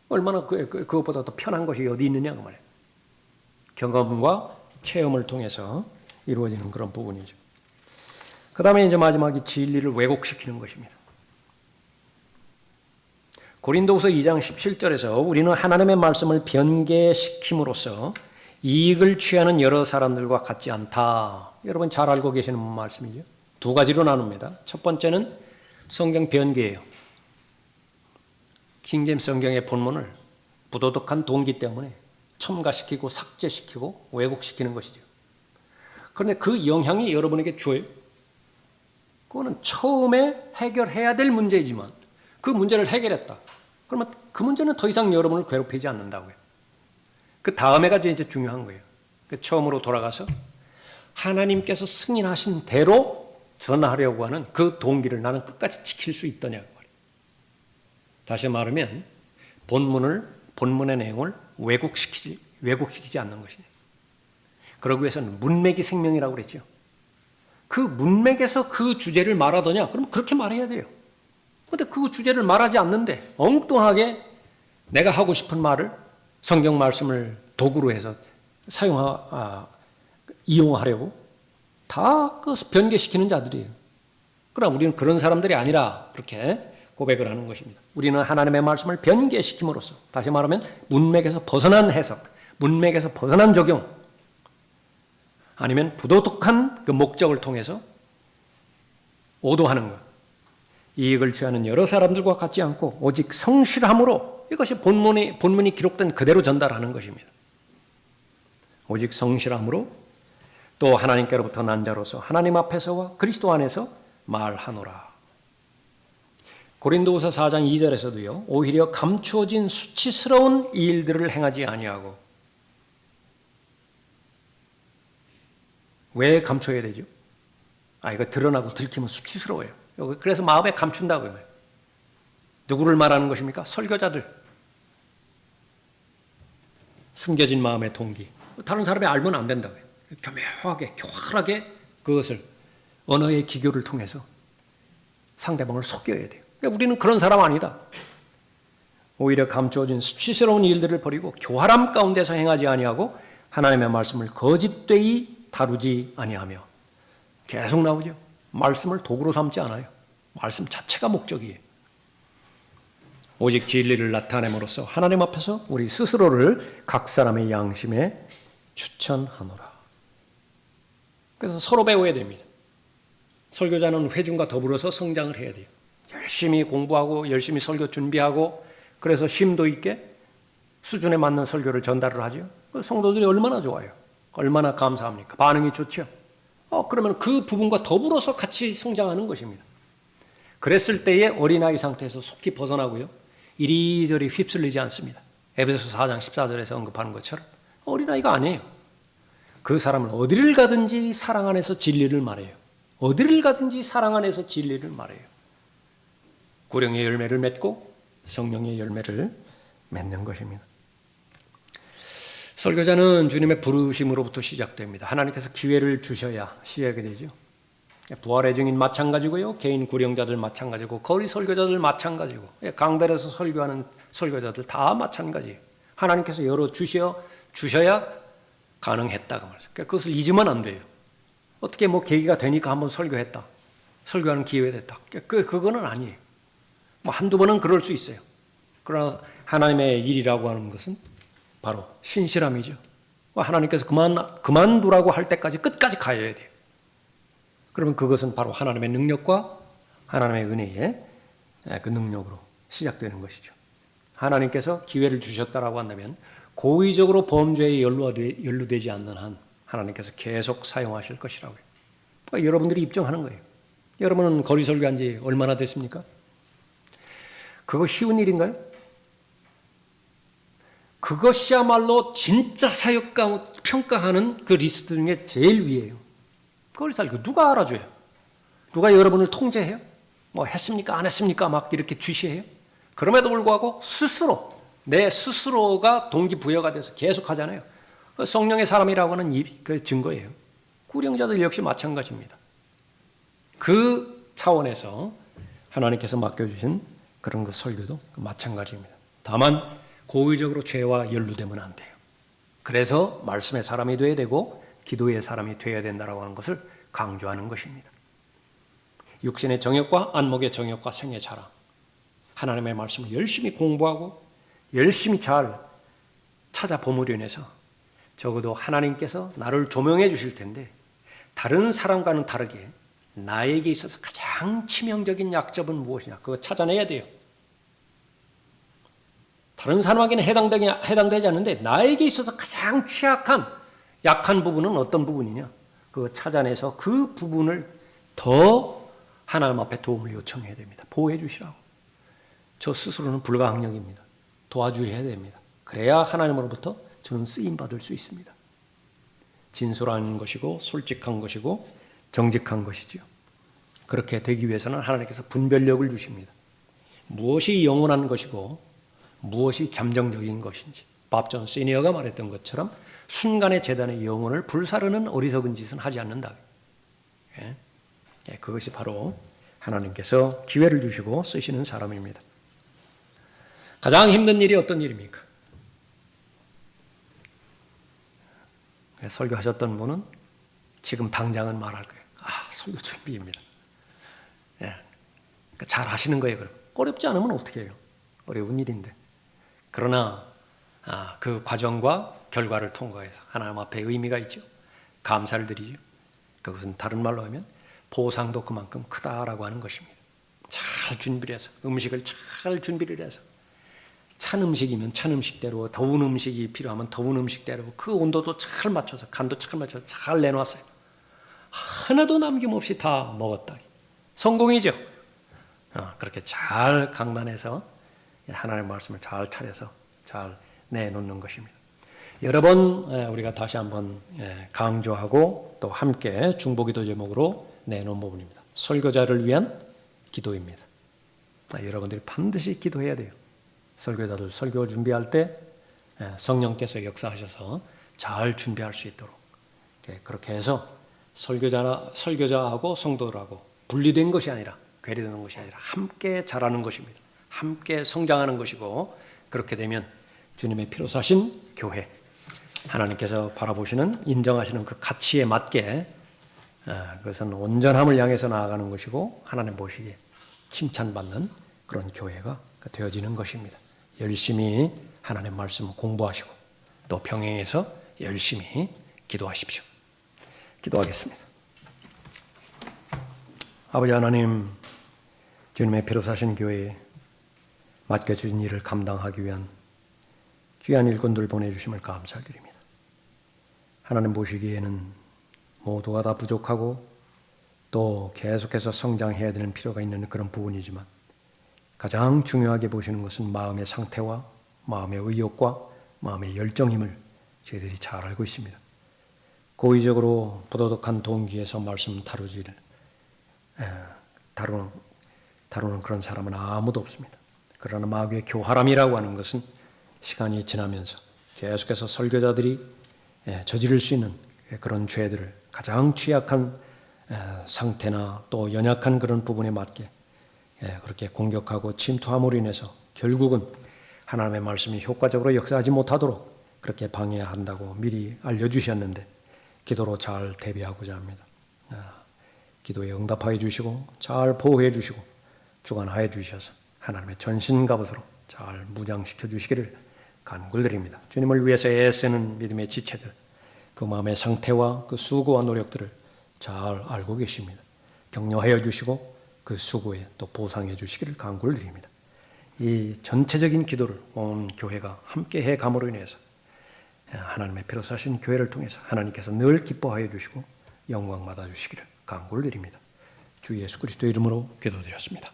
얼마나 그것보다 더 편한 것이 어디 있느냐 그 말이에요. 경험과 체험을 통해서 이루어지는 그런 부분이죠. 그 다음에 이제 마지막이 진리를 왜곡시키는 것입니다. 고린도후서 2장 17절에서 우리는 하나님의 말씀을 변개시킴으로써 이익을 취하는 여러 사람들과 같지 않다. 여러분 잘 알고 계시는 말씀이죠. 두 가지로 나눕니다. 첫 번째는 성경 변개예요. 킹제임스 성경의 본문을 부도덕한 동기 때문에 첨가시키고 삭제시키고 왜곡시키는 것이죠. 그런데 그 영향이 여러분에게 줘요. 그거는 처음에 해결해야 될 문제이지만 그 문제를 해결했다. 그러면 그 문제는 더 이상 여러분을 괴롭히지 않는다고요. 그 다음에가 이제 중요한 거예요. 처음으로 돌아가서 하나님께서 승인하신 대로 전하려고 하는 그 동기를 나는 끝까지 지킬 수 있더냐고 말이에요. 다시 말하면 본문의 내용을 왜곡시키지 않는 것이죠. 그러기 위해서는 문맥이 생명이라고 그랬죠. 그 문맥에서 그 주제를 말하더냐? 그럼 그렇게 말해야 돼요. 그런데 그 주제를 말하지 않는데 엉뚱하게 내가 하고 싶은 말을 성경 말씀을 도구로 해서 이용하려고 다 변개시키는 자들이에요. 그러나 우리는 그런 사람들이 아니라 그렇게 고백을 하는 것입니다. 우리는 하나님의 말씀을 변개시킴으로써 다시 말하면 문맥에서 벗어난 해석, 문맥에서 벗어난 적용 아니면 부도덕한 그 목적을 통해서 오도하는 것. 이익을 취하는 여러 사람들과 같지 않고 오직 성실함으로 이것이 본문이 기록된 그대로 전달하는 것입니다. 오직 성실함으로 또 하나님께로부터 난 자로서 하나님 앞에서와 그리스도 안에서 말하노라. 고린도후서 4장 2절에서도요. 오히려 감추어진 수치스러운 일들을 행하지 아니하고 왜 감춰야 되죠? 이거 드러나고 들키면 수치스러워요. 그래서 마음에 감춘다고요. 누구를 말하는 것입니까? 설교자들. 숨겨진 마음의 동기. 다른 사람이 알면 안 된다고요. 교묘하게, 교활하게 그것을 언어의 기교를 통해서 상대방을 속여야 돼요. 우리는 그런 사람 아니다. 오히려 감추어진 수치스러운 일들을 버리고 교활함 가운데서 행하지 아니하고 하나님의 말씀을 거짓되이 다루지 아니하며 계속 나오죠. 말씀을 도구로 삼지 않아요. 말씀 자체가 목적이에요. 오직 진리를 나타냄으로써 하나님 앞에서 우리 스스로를 각 사람의 양심에 추천하노라. 그래서 서로 배워야 됩니다. 설교자는 회중과 더불어서 성장을 해야 돼요. 열심히 공부하고 열심히 설교 준비하고 그래서 심도 있게 수준에 맞는 설교를 전달을 하죠. 성도들이 얼마나 좋아요. 얼마나 감사합니까? 반응이 좋죠. 그러면 그 부분과 더불어서 같이 성장하는 것입니다. 그랬을 때에 어린아이 상태에서 속히 벗어나고요. 이리저리 휩쓸리지 않습니다. 에베소서 4장 14절에서 언급하는 것처럼 어린아이가 아니에요. 그 사람은 어디를 가든지 사랑 안에서 진리를 말해요. 어디를 가든지 사랑 안에서 진리를 말해요. 구령의 열매를 맺고 성령의 열매를 맺는 것입니다. 설교자는 주님의 부르심으로부터 시작됩니다. 하나님께서 기회를 주셔야 시작이 되죠. 부활의 증인 마찬가지고요. 개인 구령자들 마찬가지고 거리 설교자들 마찬가지고 강단에서 설교하는 설교자들 다 마찬가지예요. 하나님께서 열어 주셔야 가능했다고 말해요. 그것을 잊으면 안 돼요. 어떻게 뭐 계기가 되니까 한번 설교했다. 설교하는 기회가 됐다. 그거는 아니에요. 뭐 한두 번은 그럴 수 있어요. 그러나 하나님의 일이라고 하는 것은 바로 신실함이죠. 하나님께서 그만두라고 할 때까지 끝까지 가야 돼요. 그러면 그것은 바로 하나님의 능력과 하나님의 은혜의 그 능력으로 시작되는 것이죠. 하나님께서 기회를 주셨다라고 한다면 고의적으로 범죄에 연루되지 않는 한 하나님께서 계속 사용하실 것이라고요. 그러니까 여러분들이 입증하는 거예요. 여러분은 거리 설교한 지 얼마나 됐습니까? 그거 쉬운 일인가요? 그것이야말로 진짜 사역가 평가하는 그 리스트 중에 제일 위에요. 거리 설교 누가 알아줘요? 누가 여러분을 통제해요? 뭐 했습니까? 안 했습니까? 막 이렇게 주시해요? 그럼에도 불구하고 내 스스로가 동기부여가 돼서 계속 하잖아요. 성령의 사람이라고 하는 그 증거예요. 구령자들 역시 마찬가지입니다. 그 차원에서 하나님께서 맡겨주신 그런 그 설교도 마찬가지입니다. 다만 고의적으로 죄와 연루되면 안 돼요. 그래서 말씀의 사람이 되어야 되고 기도의 사람이 되어야 된다고 하는 것을 강조하는 것입니다. 육신의 정욕과 안목의 정욕과 생의 자랑, 하나님의 말씀을 열심히 공부하고 열심히 잘 찾아 보물연해서 적어도 하나님께서 나를 조명해 주실 텐데 다른 사람과는 다르게 나에게 있어서 가장 치명적인 약점은 무엇이냐, 그거 찾아내야 돼요. 다른 사람에게는 해당되지 않는데 나에게 있어서 가장 취약한 약한 부분은 어떤 부분이냐, 그거 찾아내서 그 부분을 더 하나님 앞에 도움을 요청해야 됩니다. 보호해 주시라고. 저 스스로는 불가항력입니다. 도와주셔야 됩니다. 그래야 하나님으로부터 저는 쓰임받을 수 있습니다. 진솔한 것이고 솔직한 것이고 정직한 것이지요. 그렇게 되기 위해서는 하나님께서 분별력을 주십니다. 무엇이 영원한 것이고 무엇이 잠정적인 것인지, 밥 존 시니어가 말했던 것처럼 순간의 재단의 영혼을 불사르는 어리석은 짓은 하지 않는다. 그것이 바로 하나님께서 기회를 주시고 쓰시는 사람입니다. 가장 힘든 일이 어떤 일입니까? 설교하셨던 분은 지금 당장은 말할 거예요. 설교 준비입니다. 잘 하시는 거예요. 그럼 어렵지 않으면 어떻게 해요? 어려운 일인데. 그러나 그 과정과 결과를 통과해서 하나님 앞에 의미가 있죠. 감사를 드리죠. 그것은 다른 말로 하면 보상도 그만큼 크다라고 하는 것입니다. 잘 준비를 해서, 음식을 잘 준비를 해서, 찬 음식이면 찬 음식대로, 더운 음식이 필요하면 더운 음식대로 그 온도도 잘 맞춰서, 간도 잘 맞춰서 잘 내놓았어요. 하나도 남김없이 다 먹었다. 성공이죠. 그렇게 잘 강단해서 하나님의 말씀을 잘 차려서 잘 내놓는 것입니다. 여러 번 우리가 다시 한번 강조하고 또 함께 중보기도 제목으로 내놓은 부분입니다. 설교자를 위한 기도입니다. 여러분들이 반드시 기도해야 돼요. 설교자들 설교 준비할 때 성령께서 역사하셔서 잘 준비할 수 있도록 그렇게 해서 설교자하고 성도들하고 분리된 것이 아니라, 괴리되는 것이 아니라 함께 자라는 것입니다. 함께 성장하는 것이고, 그렇게 되면 주님의 피로 사신 교회, 하나님께서 바라보시는, 인정하시는 그 가치에 맞게 그것은 온전함을 향해서 나아가는 것이고 하나님 보시기에 칭찬받는 그런 교회가 되어지는 것입니다. 열심히 하나님 말씀 공부하시고 또 병행해서 열심히 기도하십시오. 기도하겠습니다. 아버지 하나님, 주님의 피로 사신 교회에 맡겨주신 일을 감당하기 위한 귀한 일꾼들 보내주심을 감사드립니다. 하나님 보시기에는 모두가 다 부족하고 또 계속해서 성장해야 되는 필요가 있는 그런 부분이지만 가장 중요하게 보시는 것은 마음의 상태와 마음의 의욕과 마음의 열정임을 저희들이 잘 알고 있습니다. 고의적으로 부도덕한 동기에서 말씀 다루는 그런 사람은 아무도 없습니다. 그러나 마귀의 교활함이라고 하는 것은 시간이 지나면서 계속해서 설교자들이 저지를 수 있는 그런 죄들을 가장 취약한 상태나 또 연약한 그런 부분에 맞게 그렇게 공격하고 침투함으로 인해서 결국은 하나님의 말씀이 효과적으로 역사하지 못하도록 그렇게 방해한다고 미리 알려주셨는데 기도로 잘 대비하고자 합니다. 기도에 응답하여 주시고 잘 보호해 주시고 주관하여 주셔서 하나님의 전신갑옷으로 잘 무장시켜 주시기를 간구드립니다. 주님을 위해서 애쓰는 믿음의 지체들, 그 마음의 상태와 그 수고와 노력들을 잘 알고 계십니다. 격려하여 주시고 그 수고에 또 보상해 주시기를 간구를 드립니다. 이 전체적인 기도를 온 교회가 함께 해 감으로 인해서 하나님의 피로 사신 교회를 통해서 하나님께서 늘 기뻐하여 주시고 영광 받아 주시기를 간구를 드립니다. 주 예수 그리스도의 이름으로 기도드렸습니다.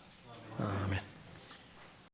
아멘.